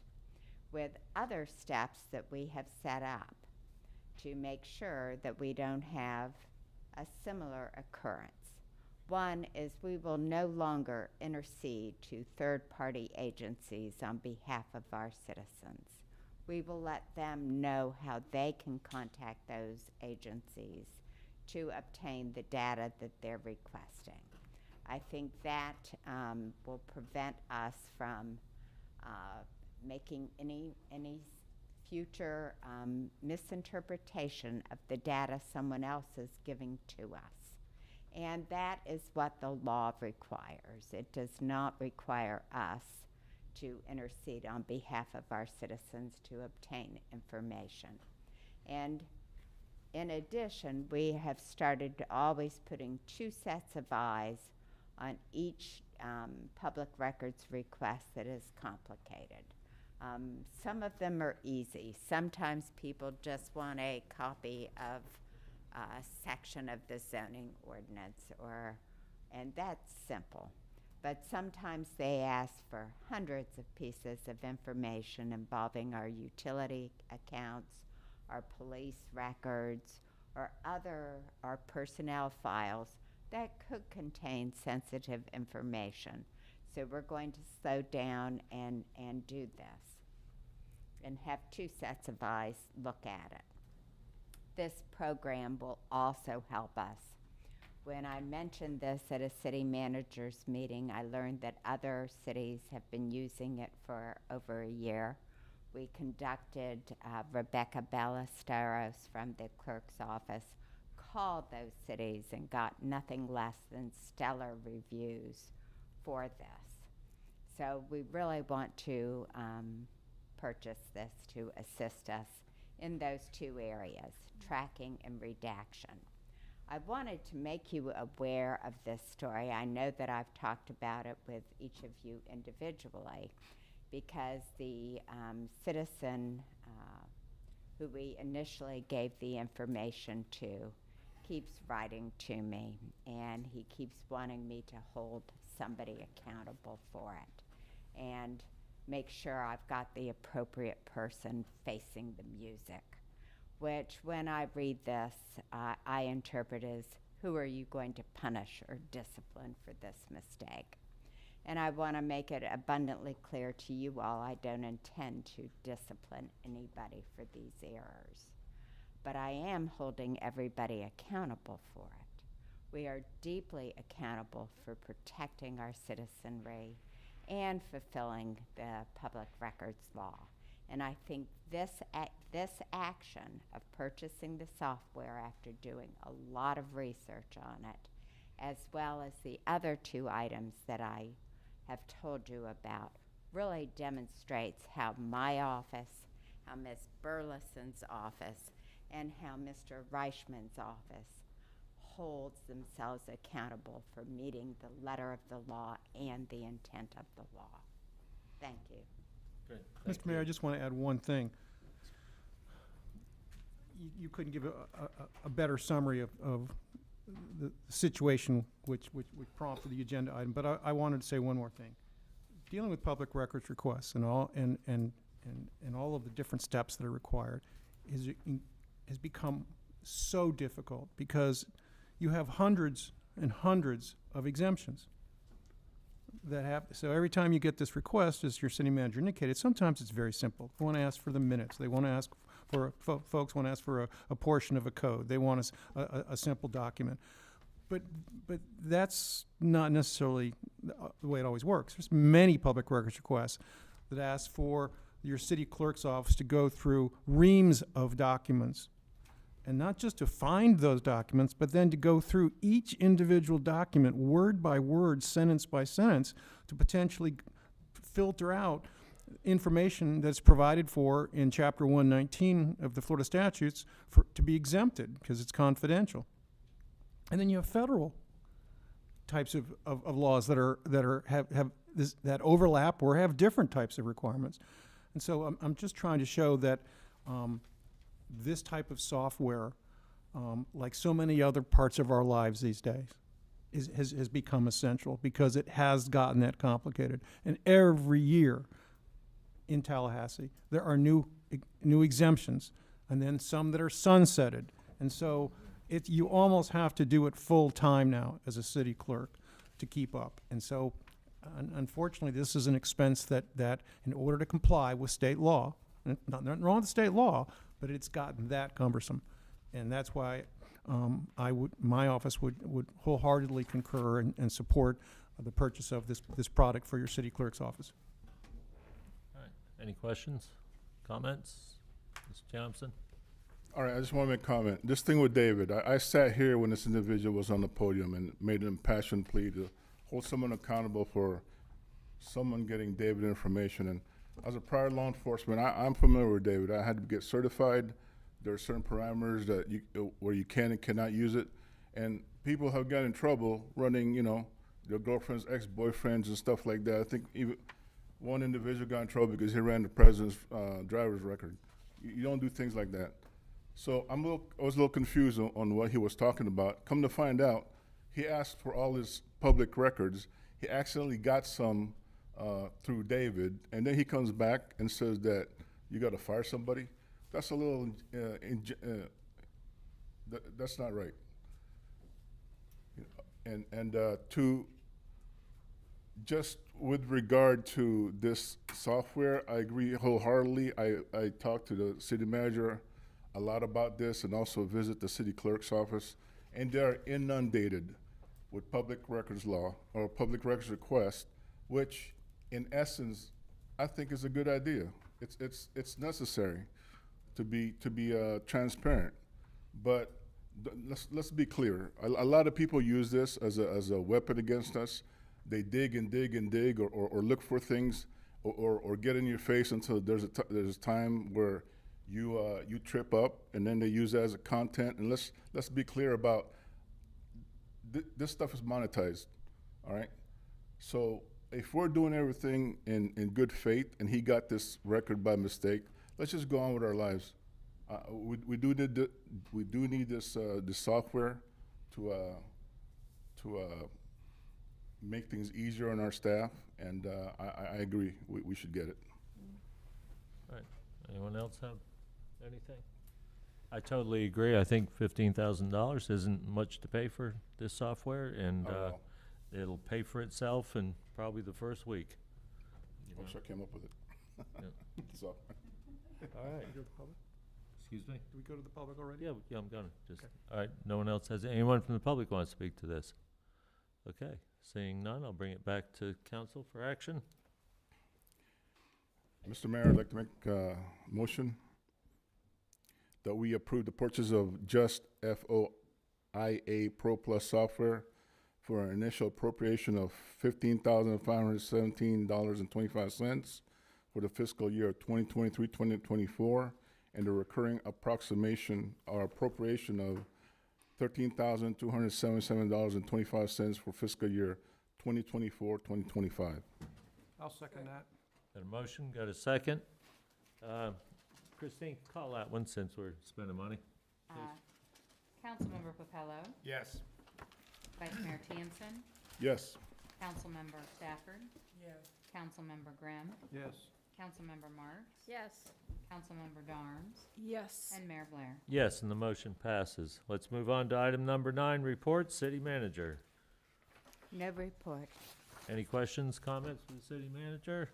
with other steps that we have set up to make sure that we don't have a similar occurrence. One is we will no longer intercede to third-party agencies on behalf of our citizens. We will let them know how they can contact those agencies to obtain the data that they're requesting. I think that will prevent us from making any future misinterpretation of the data someone else is giving to us. And that is what the law requires. It does not require us to intercede on behalf of our citizens to obtain information. And in addition, we have started always putting 2 sets of eyes on each public records request that is complicated. Some of them are easy. Sometimes people just want a copy of a section of the zoning ordinance, and that's simple. But sometimes they ask for hundreds of pieces of information involving our utility accounts, our police records, or our personnel files that could contain sensitive information. So we're going to slow down and do this and have 2 sets of eyes look at it. This program will also help us. When I mentioned this at a city manager's meeting, I learned that other cities have been using it for over a year. We conducted, Rebecca Ballesteros from the clerk's office called those cities and got nothing less than stellar reviews for this. So we really want to purchase this to assist us in those 2 areas, tracking and redaction. I wanted to make you aware of this story. I know that I've talked about it with each of you individually because the citizen who we initially gave the information to keeps writing to me, and he keeps wanting me to hold somebody accountable for it and make sure I've got the appropriate person facing the music, which when I read this, I interpret as, who are you going to punish or discipline for this mistake? And I want to make it abundantly clear to you all, I don't intend to discipline anybody for these errors. But I am holding everybody accountable for it. We are deeply accountable for protecting our citizenry and fulfilling the public records law. And I think this action of purchasing the software after doing a lot of research on it, as well as the other 2 items that I have told you about, really demonstrates how my office, how Ms. Burleson's office, and how Mr. Reichman's office holds themselves accountable for meeting the letter of the law and the intent of the law. Thank you. Good. Mr. Mayor, I just want to add one thing. You couldn't give a better summary of the situation which prompted the agenda item, but I wanted to say one more thing. Dealing with public records requests and all of the different steps that are required has become so difficult because you have hundreds and hundreds of exemptions. so every time you get this request, as your city manager indicated, sometimes it's very simple. They want to ask for the minutes. They want to ask for, folks want to ask for a portion of a code. They want a simple document. But that's not necessarily the way it always works. There's many public records requests that ask for your city clerk's office to go through reams of documents. And not just to find those documents, but then to go through each individual document, word by word, sentence by sentence, to potentially filter out information that's provided for in Chapter 119 of the Florida statutes to be exempted, because it's confidential. And then you have federal types of laws that overlap or have different types of requirements. And so I'm just trying to show that this type of software, like so many other parts of our lives these days, has become essential because it has gotten that complicated. And every year in Tallahassee, there are new exemptions, and then some that are sunsetted. And so you almost have to do it full time now as a city clerk to keep up. And so unfortunately, this is an expense that in order to comply with state law, and nothing wrong with state law, but it's gotten that cumbersome. And that's why my office would wholeheartedly concur and support the purchase of this product for your city clerk's office. All right. Any questions, comments? Mr. Thompson? All right, I just want to make a comment. This thing with David, I sat here when this individual was on the podium and made an impassioned plea to hold someone accountable for someone getting David information. And as a prior law enforcement, I'm familiar with David. I had to get certified. There are certain parameters that where you can and cannot use it. And people have gotten in trouble running, their girlfriends, ex-boyfriends and stuff like that. I think even one individual got in trouble because he ran the president's driver's record. You don't do things like that. So I was a little confused on what he was talking about. Come to find out, he asked for all his public records. He accidentally got some through David, and then he comes back and says that you got to fire somebody. That's a little, that's not right. And to just with regard to this software, I agree wholeheartedly. I talked to the city manager a lot about this and also visit the city clerk's office, and they're inundated with public records law or public records request, which in essence, I think is a good idea. It's necessary to be transparent, but let's be clear. A lot of people use this as a weapon against us. They dig and dig and dig, or look for things, or get in your face until there's a time where you trip up, and then they use it as a content. And let's be clear about this stuff is monetized, all right? So if we're doing everything in good faith, and he got this record by mistake, let's just go on with our lives. We do need this software to make things easier on our staff, and I agree. We should get it. All right. Anyone else have anything? I totally agree. I think $15,000 isn't much to pay for this software, and it'll pay for itself in probably the first week. I wish I came up with it. Yep. So. All right. Excuse me? Do we go to the public already? Yeah, I'm gonna. All right, no one else has, anyone from the public want to speak to this? Okay, seeing none, I'll bring it back to council for action. Mr. Mayor, I'd like to make a motion that we approve the purchase of Just FOIA Pro Plus software for an initial appropriation of $15,517.25 for the fiscal year 2023-2024, and a recurring approximation or appropriation of $13,277.25 for fiscal year 2024-2025. I'll second that. Got a motion, got a second. Christine, call that one since we're spending money. Councilmember Papello, Yes. Vice Mayor Tiempson, Yes. Councilmember Stafford, Yes. Councilmember Grimm, Yes. Councilmember Marks, Yes. Councilmember Darms, Yes. and Mayor Blair. Yes, and the motion passes. Let's move on to item number 9, report, city manager. No report. Any questions, comments for the city manager?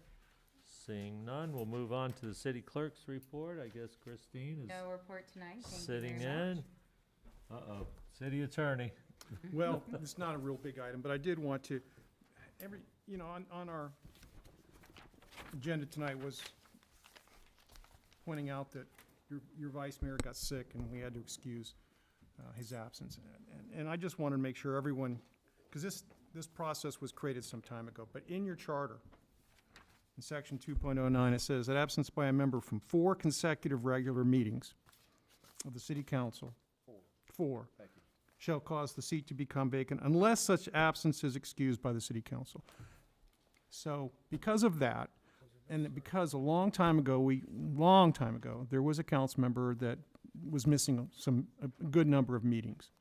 Seeing none, we'll move on to the city clerk's report. I guess Christine is No report tonight. Thank you sitting very much. in. Uh-oh, city attorney. Well, it's not a real big item, but I did want to, on our agenda tonight was pointing out that your vice mayor got sick and we had to excuse his absence. And I just wanted to make sure everyone, because this process was created some time ago, but in your charter, in section 2.09, it says that absence by a member from 4 consecutive regular meetings of the city council, four, shall cause the seat to become vacant unless such absence is excused by the city council. So because of that, and because a long time ago, there was a council member that was missing a good number of meetings.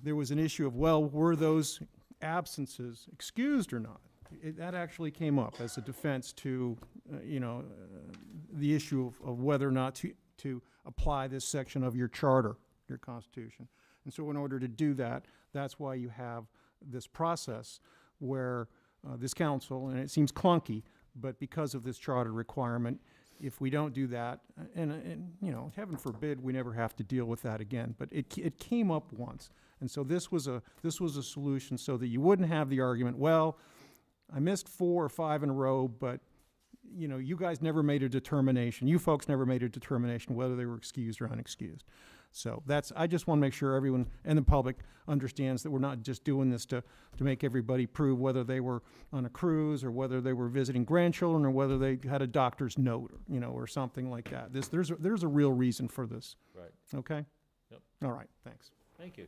There was an issue of, well, were those absences excused or not? That actually came up as a defense to, the issue of whether or not to apply this section of your charter, your constitution. And so in order to do that, that's why you have this process where this council, and it seems clunky, but because of this charter requirement, if we don't do that, and heaven forbid we never have to deal with that again, but it came up once. And so this was a solution so that you wouldn't have the argument, well, I missed 4 or 5 in a row, but you guys never made a determination. You folks never made a determination whether they were excused or unexcused. So I just want to make sure everyone and the public understands that we're not just doing this to make everybody prove whether they were on a cruise or whether they were visiting grandchildren or whether they had a doctor's note, or something like that. There's a real reason for this. Right. Okay? Yep. All right, thanks. Thank you.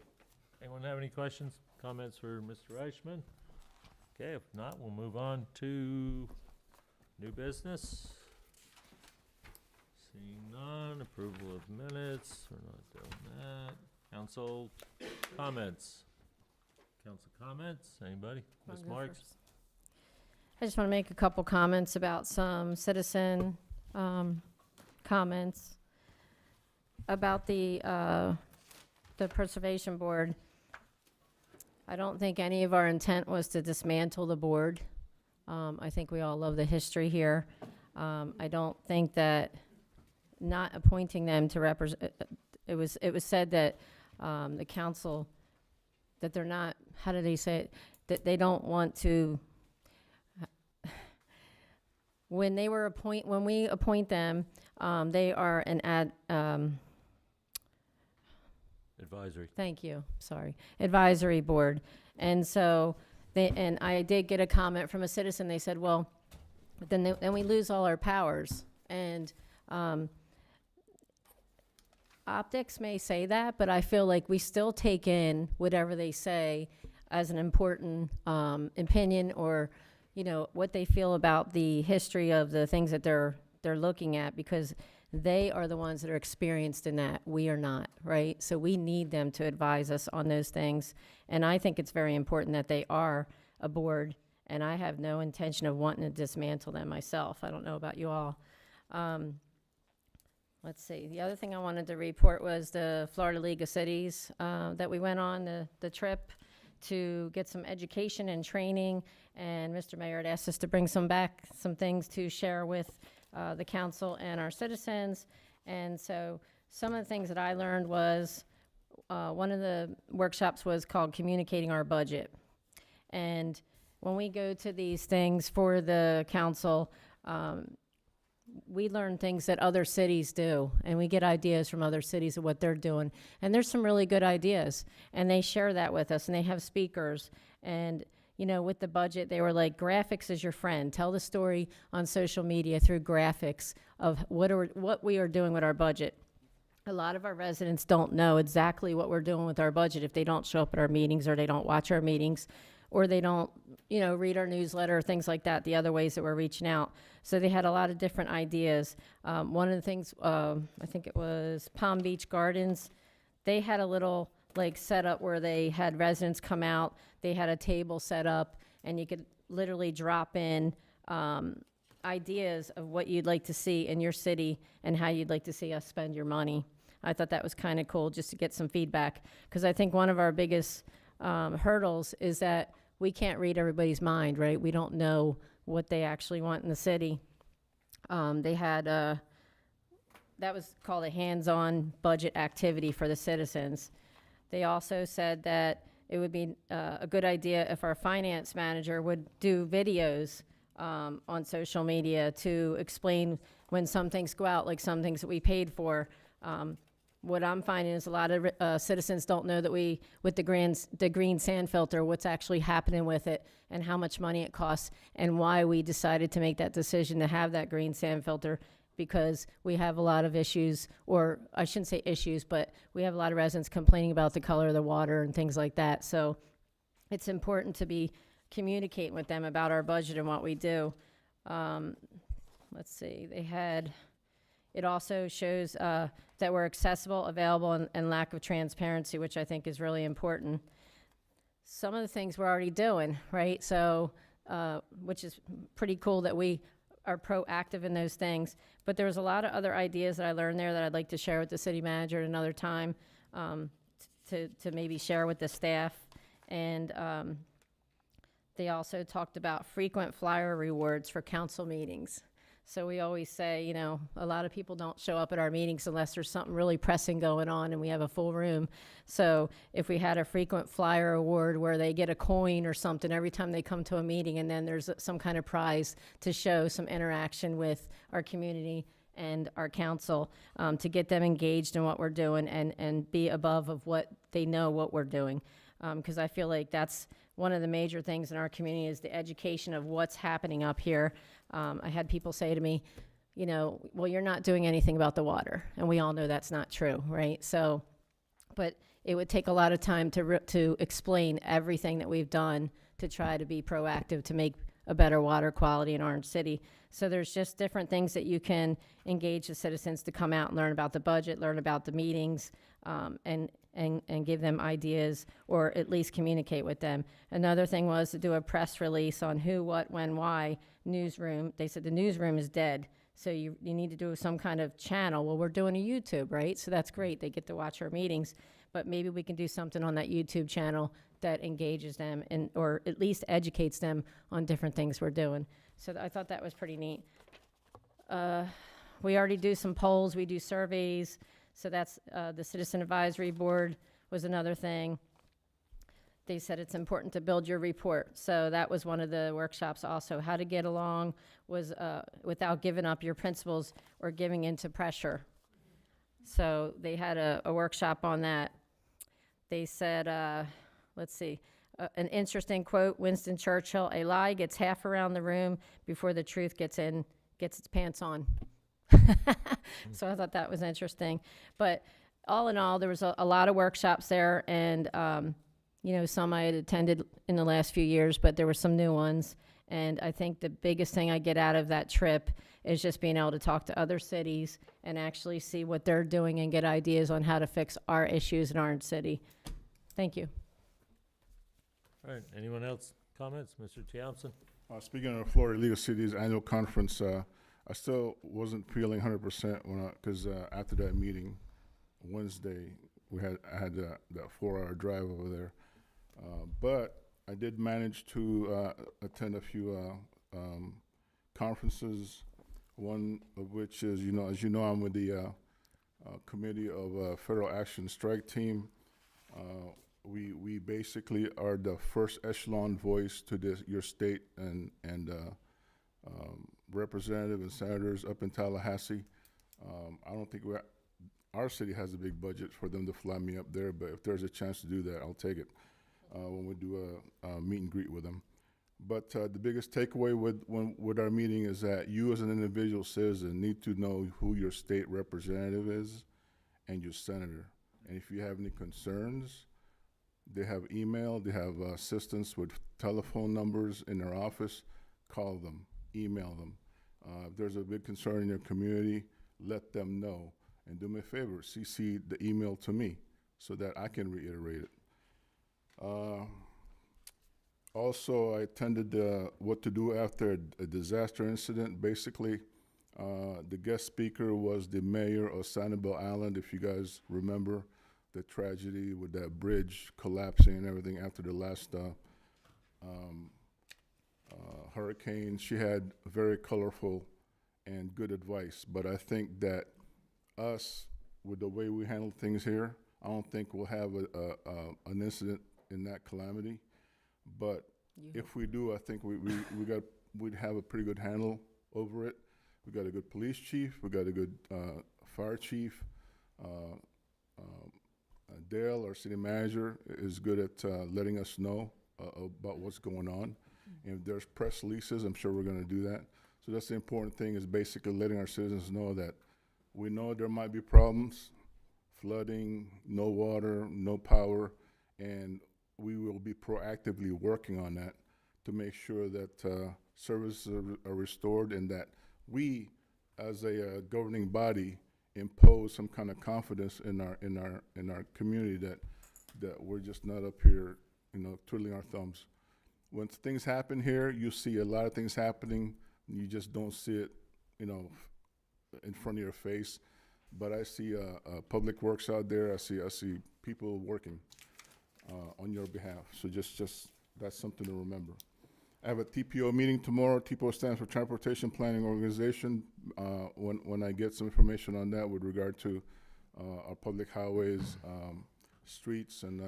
Anyone have any questions, comments for Mr. Reichman? Okay, if not, we'll move on to new business. Seeing none, approval of minutes, we're not doing that. Council comments. Anybody? Ms. Marks? I just want to make a couple comments about some citizen comments about the Preservation Board. I don't think any of our intent was to dismantle the board. I think we all love the history here. I don't think that not appointing them to represent, it was said that the council, that they're not, how did he say it? That they don't want to, when we appoint them, they are an advisory. Thank you, sorry. Advisory board. And so, and I did get a comment from a citizen, they said, well, then we lose all our powers. And optics may say that, but I feel like we still take in whatever they say as an important opinion, or, what they feel about the history of the things that they're looking at, because they are the ones that are experienced in that. We are not, right? So we need them to advise us on those things. And I think it's very important that they are a board, and I have no intention of wanting to dismantle them myself. I don't know about you all. Let's see. The other thing I wanted to report was the Florida League of Cities that we went on the trip to get some education and training. And Mr. Mayor had asked us to bring some things to share with the council and our citizens. And so some of the things that I learned was, one of the workshops was called Communicating Our Budget. And when we go to these things for the council, we learn things that other cities do, and we get ideas from other cities of what they're doing. And there's some really good ideas, and they share that with us, and they have speakers. And with the budget, they were like, graphics is your friend. Tell the story on social media through graphics of what we are doing with our budget. A lot of our residents don't know exactly what we're doing with our budget if they don't show up at our meetings, or they don't watch our meetings, or they don't, read our newsletter, things like that, the other ways that we're reaching out. So they had a lot of different ideas. One of the things, I think it was Palm Beach Gardens, they had a little setup where they had residents come out, they had a table set up, and you could literally drop in ideas of what you'd like to see in your city and how you'd like to see us spend your money. I thought that was kind of cool just to get some feedback, because I think one of our biggest hurdles is that we can't read everybody's mind, right? We don't know what they actually want in the city. They had, that was called a hands-on budget activity for the citizens. They also said that it would be a good idea if our finance manager would do videos on social media to explain when some things go out, like some things that we paid for. What I'm finding is a lot of citizens don't know that with the green sand filter, what's actually happening with it and how much money it costs and why we decided to make that decision to have that green sand filter, because we have a lot of issues, or I shouldn't say issues, but we have a lot of residents complaining about the color of the water and things like that. So it's important to be communicating with them about our budget and what we do. Let's see, it also shows that we're accessible, available, and lack of transparency, which I think is really important. Some of the things we're already doing, right? So, which is pretty cool that we are proactive in those things. But there was a lot of other ideas that I learned there that I'd like to share with the city manager at another time, to maybe share with the staff. And they also talked about frequent flyer rewards for council meetings. So we always say, you know, a lot of people don't show up at our meetings unless there's something really pressing going on and we have a full room. So if we had a frequent flyer award where they get a coin or something every time they come to a meeting, and then there's some kind of prize to show some interaction with our community and our council, to get them engaged in what we're doing and be above of what they know what we're doing. Because I feel like that's one of the major things in our community is the education of what's happening up here. I had people say to me, you know, well, you're not doing anything about the water. And we all know that's not true, right? So, but it would take a lot of time to explain everything that we've done to try to be proactive to make a better water quality in Orange City. So there's just different things that you can engage the citizens to come out and learn about the budget, learn about the meetings, and give them ideas, or at least communicate with them. Another thing was to do a press release on who, what, when, why. Newsroom, they said the newsroom is dead, so you need to do some kind of channel. Well, we're doing a YouTube, right? So that's great. They get to watch our meetings, but maybe we can do something on that YouTube channel that engages them and or at least educates them on different things we're doing. So I thought that was pretty neat. We already do some polls. We do surveys. So that's the Citizen Advisory Board was another thing. They said it's important to build your report. So that was one of the workshops also. How to get along was without giving up your principles or giving into pressure. So they had a workshop on that. They said, let's see, an interesting quote, Winston Churchill, a lie gets half around the room before the truth gets its pants on. So I thought that was interesting. But all in all, there was a lot of workshops there, and you know, some I had attended in the last few years, but there were some new ones. And I think the biggest thing I get out of that trip is just being able to talk to other cities and actually see what they're doing and get ideas on how to fix our issues in Orange City. Thank you. All right, anyone else comments? Mr. Townsend? Speaking of Florida League of Cities annual conference, I still wasn't feeling 100% because after that meeting, Wednesday, I had that 4-hour drive over there. But I did manage to attend a few conferences, one of which is, as you know, I'm with the Committee of Federal Action Strike Team. We basically are the first echelon voice to your state and representative and senators up in Tallahassee. I don't think our city has a big budget for them to fly me up there, but if there's a chance to do that, I'll take it when we do a meet and greet with them. But the biggest takeaway with our meeting is that you as an individual citizen need to know who your state representative is and your senator. And if you have any concerns, they have email, they have assistants with telephone numbers in their office. Call them, email them. If there's a big concern in your community, let them know. And do me a favor, CC the email to me so that I can reiterate it. Also, I attended what to do after a disaster incident. Basically, the guest speaker was the mayor of Sanibel Island, if you guys remember the tragedy with that bridge collapsing and everything after the last hurricane. She had very colorful and good advice. But I think that us, with the way we handle things here, I don't think we'll have an incident in that calamity. But if we do, I think we'd have a pretty good handle over it. We got a good police chief. We got a good fire chief. Dale, our city manager, is good at letting us know about what's going on. And if there's press releases, I'm sure we're going to do that. So that's the important thing, is basically letting our citizens know that we know there might be problems, flooding, no water, no power, and we will be proactively working on that to make sure that services are restored, and that we, as a governing body, impose some kind of confidence in our community, that we're just not up here, twiddling our thumbs. When things happen here, you see a lot of things happening. You just don't see it, in front of your face. But I see public works out there. I see people working on your behalf. So just that's something to remember. I have a TPO meeting tomorrow. TPO stands for Transportation Planning Organization. When I get some information on that with regard to our public highways, streets, and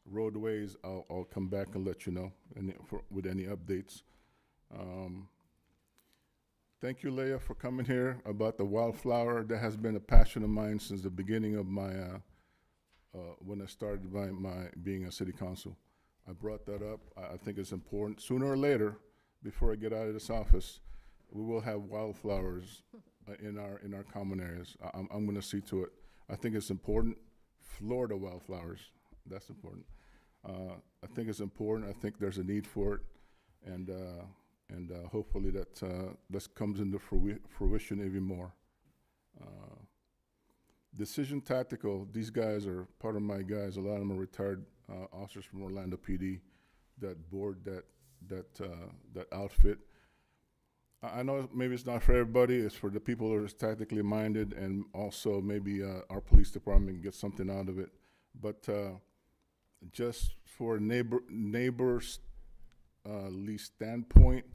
roadways, I'll come back and let you know with any updates. Thank you, Leah, for coming here about the wildflower. That has been a passion of mine since the beginning of my, when I started my being a city council. I brought that up. I think it's important. Sooner or later, before I get out of this office, we will have wildflowers in our common areas. I'm going to see to it. I think it's important. Florida wildflowers, that's important. I think it's important. I think there's a need for it, and hopefully that this comes into fruition even more. Decision Tactical, these guys are part of my guys. A lot of them are retired officers from Orlando PD that board that outfit. I know maybe it's not for everybody. It's for the people that are tactically minded, and also maybe our police department can get something out of it. But just for a neighbor's standpoint,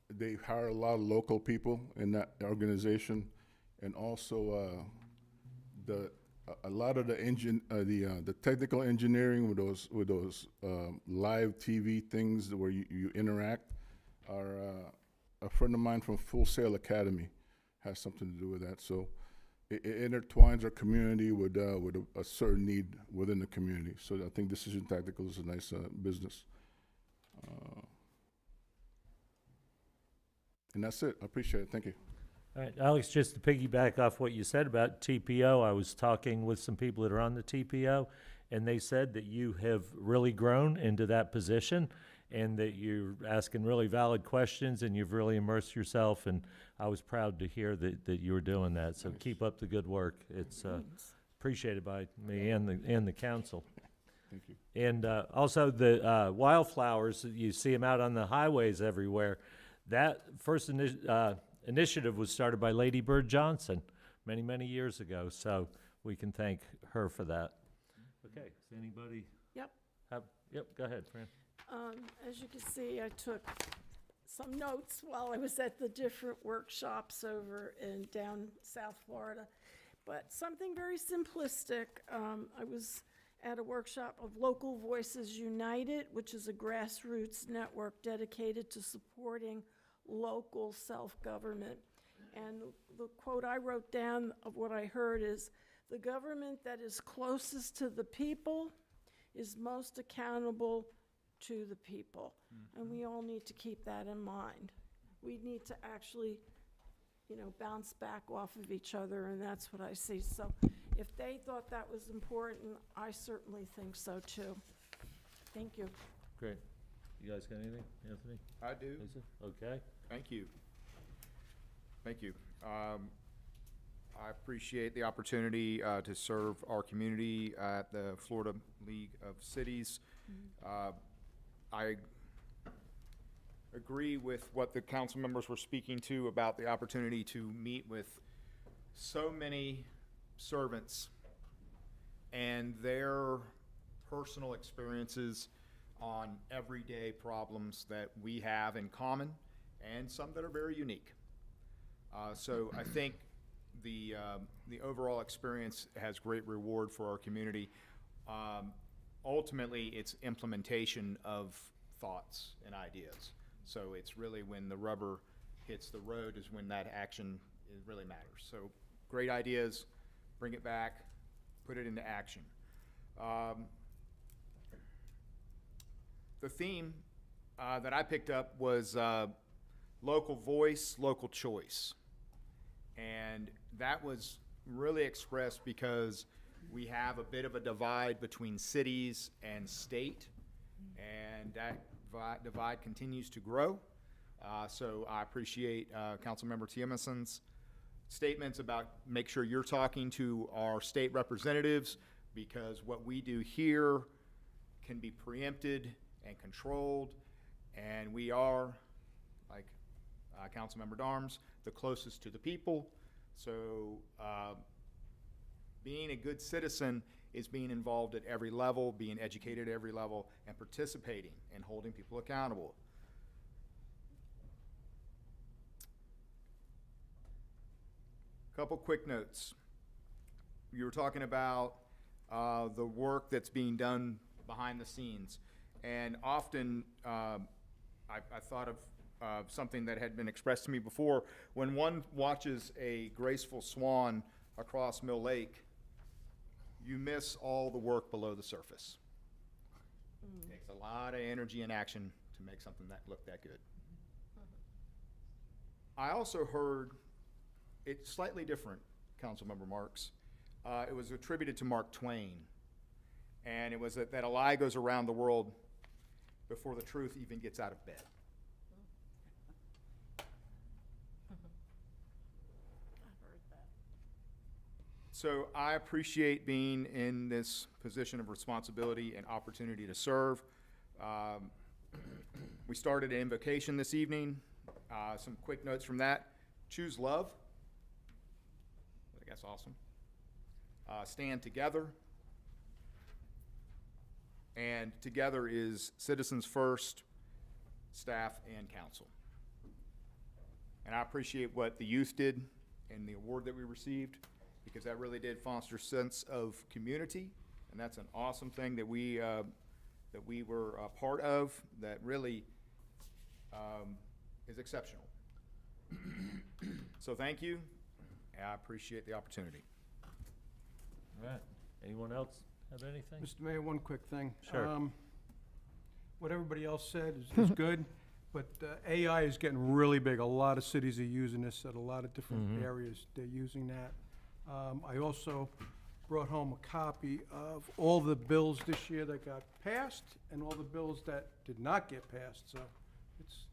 they hire a lot of local people in that organization, and also a lot of the technical engineering with those live TV things where you interact are a friend of mine from Full Sail Academy has something to do with that. So it intertwines our community with a certain need within the community. So I think Decision Tactical is a nice business. And that's it. I appreciate it. Thank you. All right, Alex, just to piggyback off what you said about TPO, I was talking with some people that are on the TPO, and they said that you have really grown into that position and that you're asking really valid questions and you've really immersed yourself, and I was proud to hear that you were doing that. So keep up the good work. It's appreciated by me and the council. Thank you. And also the wildflowers, you see them out on the highways everywhere. That first initiative was started by Lady Bird Johnson many, many years ago, so we can thank her for that. Okay, does anybody Yep. Yep, go ahead, Fran. As you can see, I took some notes while I was at the different workshops over in down South Florida, but something very simplistic. I was at a workshop of Local Voices United, which is a grassroots network dedicated to supporting local self-government. And the quote I wrote down of what I heard is, "The government that is closest to the people is most accountable to the people." And we all need to keep that in mind. We need to actually, bounce back off of each other, and that's what I see. So if they thought that was important, I certainly think so too. Thank you. Great. You guys got anything, Anthony? I do. Lisa? Okay. Thank you. Thank you. I appreciate the opportunity to serve our community at the Florida League of Cities. I agree with what the council members were speaking to about the opportunity to meet with so many servants and their personal experiences. on everyday problems that we have in common and some that are very unique. So I think the overall experience has great reward for our community. Ultimately, it's implementation of thoughts and ideas. So it's really when the rubber hits the road is when that action really matters. So great ideas, bring it back, put it into action. The theme that I picked up was local voice, local choice. And that was really expressed because we have a bit of a divide between cities and state, and that divide continues to grow. So I appreciate Councilmember Tiameson's statements about make sure you're talking to our state representatives, because what we do here can be preempted and controlled, and we are, like Councilmember Darms, the closest to the people. So being a good citizen is being involved at every level, being educated at every level, and participating and holding people accountable. Couple quick notes. You were talking about the work that's being done behind the scenes. And often I thought of something that had been expressed to me before. When one watches a graceful swan across Mill Lake, you miss all the work below the surface. It takes a lot of energy and action to make something that look that good. I also heard it slightly different, Councilmember Marks. It was attributed to Mark Twain, and it was that a lie goes around the world before the truth even gets out of bed. So I appreciate being in this position of responsibility and opportunity to serve. We started an invocation this evening. Some quick notes from that. Choose love. I think that's awesome. Stand together. And together is citizens first, staff, and council. And I appreciate what the youth did and the award that we received, because that really did foster a sense of community, and that's an awesome thing that we were a part of, that really is exceptional. So thank you, and I appreciate the opportunity. All right. Anyone else have anything? Mr. Mayor, one quick thing. Sure. What everybody else said is good, but AI is getting really big. A lot of cities are using this at a lot of different areas. They're using that. I also brought home a copy of all the bills this year that got passed and all the bills that did not get passed. So it's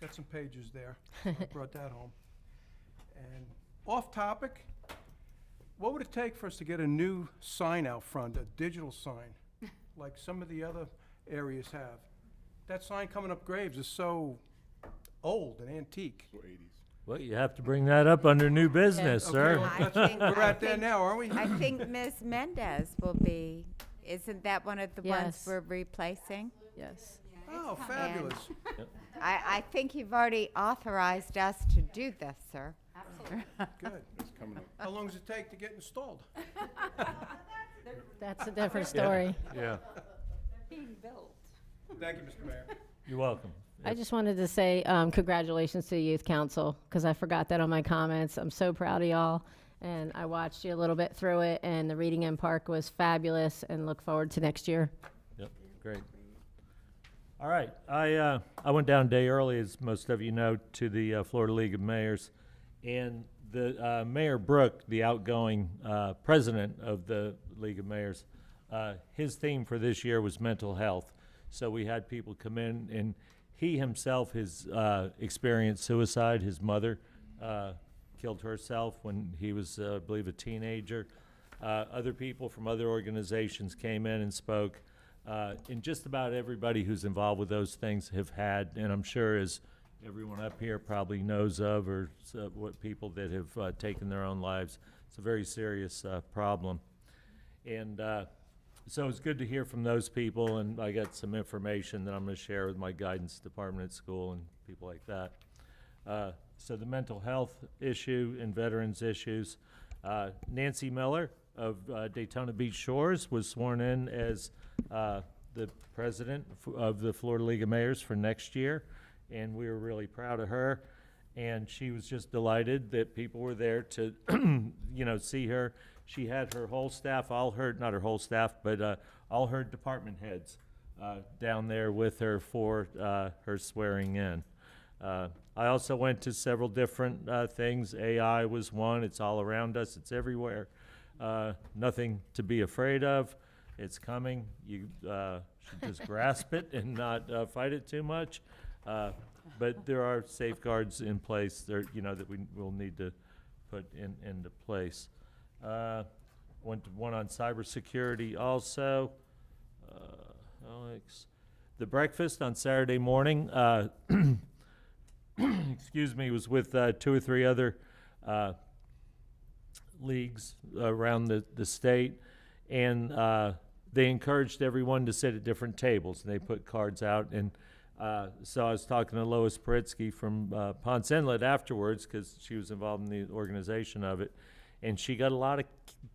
got some pages there. So I brought that home. And off topic, what would it take for us to get a new sign out front, a digital sign, like some of the other areas have? That sign coming up Graves is so old and antique. So 80s. Well, you have to bring that up under new business, sir. We're at there now, aren't we? I think Ms. Mendez will be, isn't that one of the ones Yes. we're replacing? Yes. Oh, fabulous. I think you've already authorized us to do this, sir. Good. It's coming up. How long does it take to get installed? That's a different story. Yeah. Being built. Thank you, Mr. Mayor. You're welcome. I just wanted to say congratulations to the Youth Council, because I forgot that on my comments. I'm so proud of y'all, and I watched you a little bit through it, and the Reading in Park was fabulous, and look forward to next year. Yep, great. All right, I went down a day early, as most of you know, to the Florida League of Mayors, and the Mayor Brook, the outgoing president of the League of Mayors, his theme for this year was mental health. So we had people come in, and he himself has experienced suicide. His mother killed herself when he was, I believe, a teenager. Other people from other organizations came in and spoke. And just about everybody who's involved with those things have had, and I'm sure as everyone up here probably knows of, or what people that have taken their own lives. It's a very serious problem. And So it's good to hear from those people, and I got some information that I'm gonna share with my guidance department at school and people like that. So the mental health issue and veterans issues, Nancy Miller of Daytona Beach Shores was sworn in as the president of the Florida League of Mayors for next year, and we were really proud of her. And she was just delighted that people were there to, you know, see her. She had her whole staff, all her, not her whole staff, but all her department heads down there with her for her swearing in. I also went to several different things. AI was one. It's all around us. It's everywhere. Nothing to be afraid of. It's coming. You should just grasp it and not fight it too much. But there are safeguards in place there, you know, that we will need to put into place. Went to one on cybersecurity also. Alex, the breakfast on Saturday morning, excuse me, was with 2 or 3 other leagues around the state, and they encouraged everyone to sit at different tables, and they put cards out. And so I was talking to Lois Paritsky from Ponce Inlet afterwards, because she was involved in the organization of it, and she got a lot of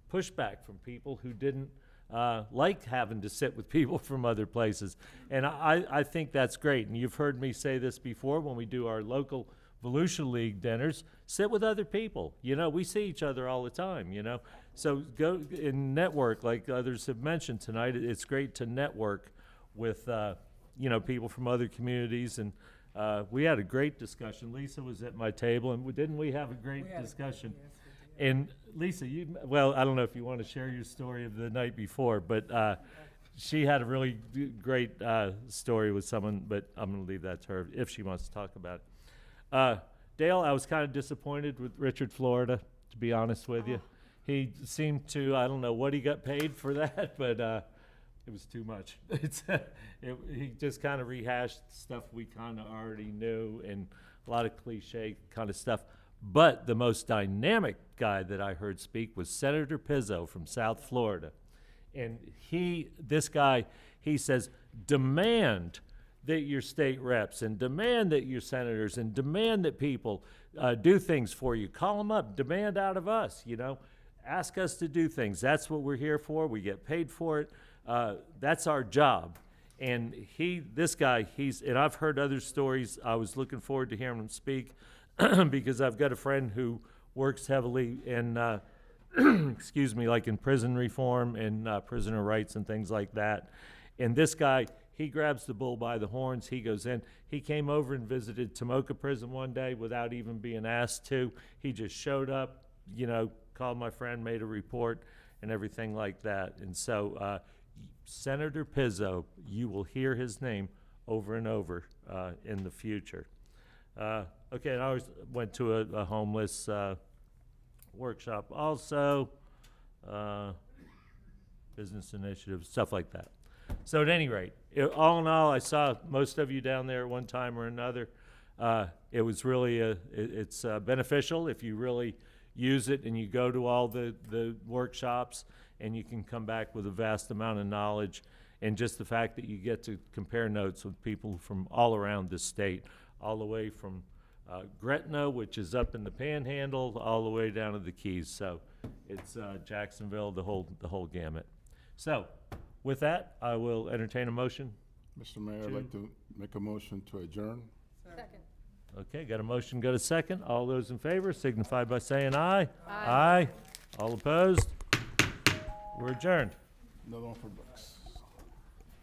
pushback from people who didn't like having to sit with people from other places. And I think that's great. And you've heard me say this before when we do our local Volusia League dinners, sit with other people. You know, we see each other all the time, you know. So go and network, like others have mentioned tonight. It's great to network with, you know, people from other communities. And we had a great discussion. Lisa was at my table, and didn't we have a great discussion? And Lisa, well, I don't know if you want to share your story of the night before, but she had a really great story with someone, but I'm going to leave that to her if she wants to talk about it. Dale, I was kind of disappointed with Richard Florida, to be honest with you. He seemed to, I don't know what he got paid for that, but it was too much. He just kind of rehashed stuff we kind of already knew, and a lot of cliche kind of stuff. But the most dynamic guy that I heard speak was Senator Pizzo from South Florida. And this guy says, demand that your state reps and demand that your senators and demand that people do things for you. Call them up, demand out of us, you know. Ask us to do things. That's what we're here for. We get paid for it. That's our job. And this guy, and I've heard other stories. I was looking forward to hearing him speak because I've got a friend who works heavily in, excuse me, like in prison reform and prisoner rights and things like that. And this guy, he grabs the bull by the horns. He goes in. He came over and visited Tomoka Prison one day without even being asked to. He just showed up, you know, called my friend, made a report, and everything like that. And so Senator Pizzo, you will hear his name over and over in the future. Okay, and I always went to a homeless workshop also, business initiatives, stuff like that. So at any rate, all in all, I saw most of you down there at one time or another. It was really, it's beneficial if you really use it and you go to all the workshops, and you can come back with a vast amount of knowledge, and just the fact that you get to compare notes with people from all around the state, all the way from Gretna, which is up in the Panhandle, all the way down to the Keys. So it's Jacksonville, the whole gamut. So with that, I will entertain a motion. Mr. Mayor, I'd like to make a motion to adjourn. Second. Okay, got a motion, got a second. All those in favor signify by saying aye. Aye. All opposed? We're adjourned. Another one for Brooks.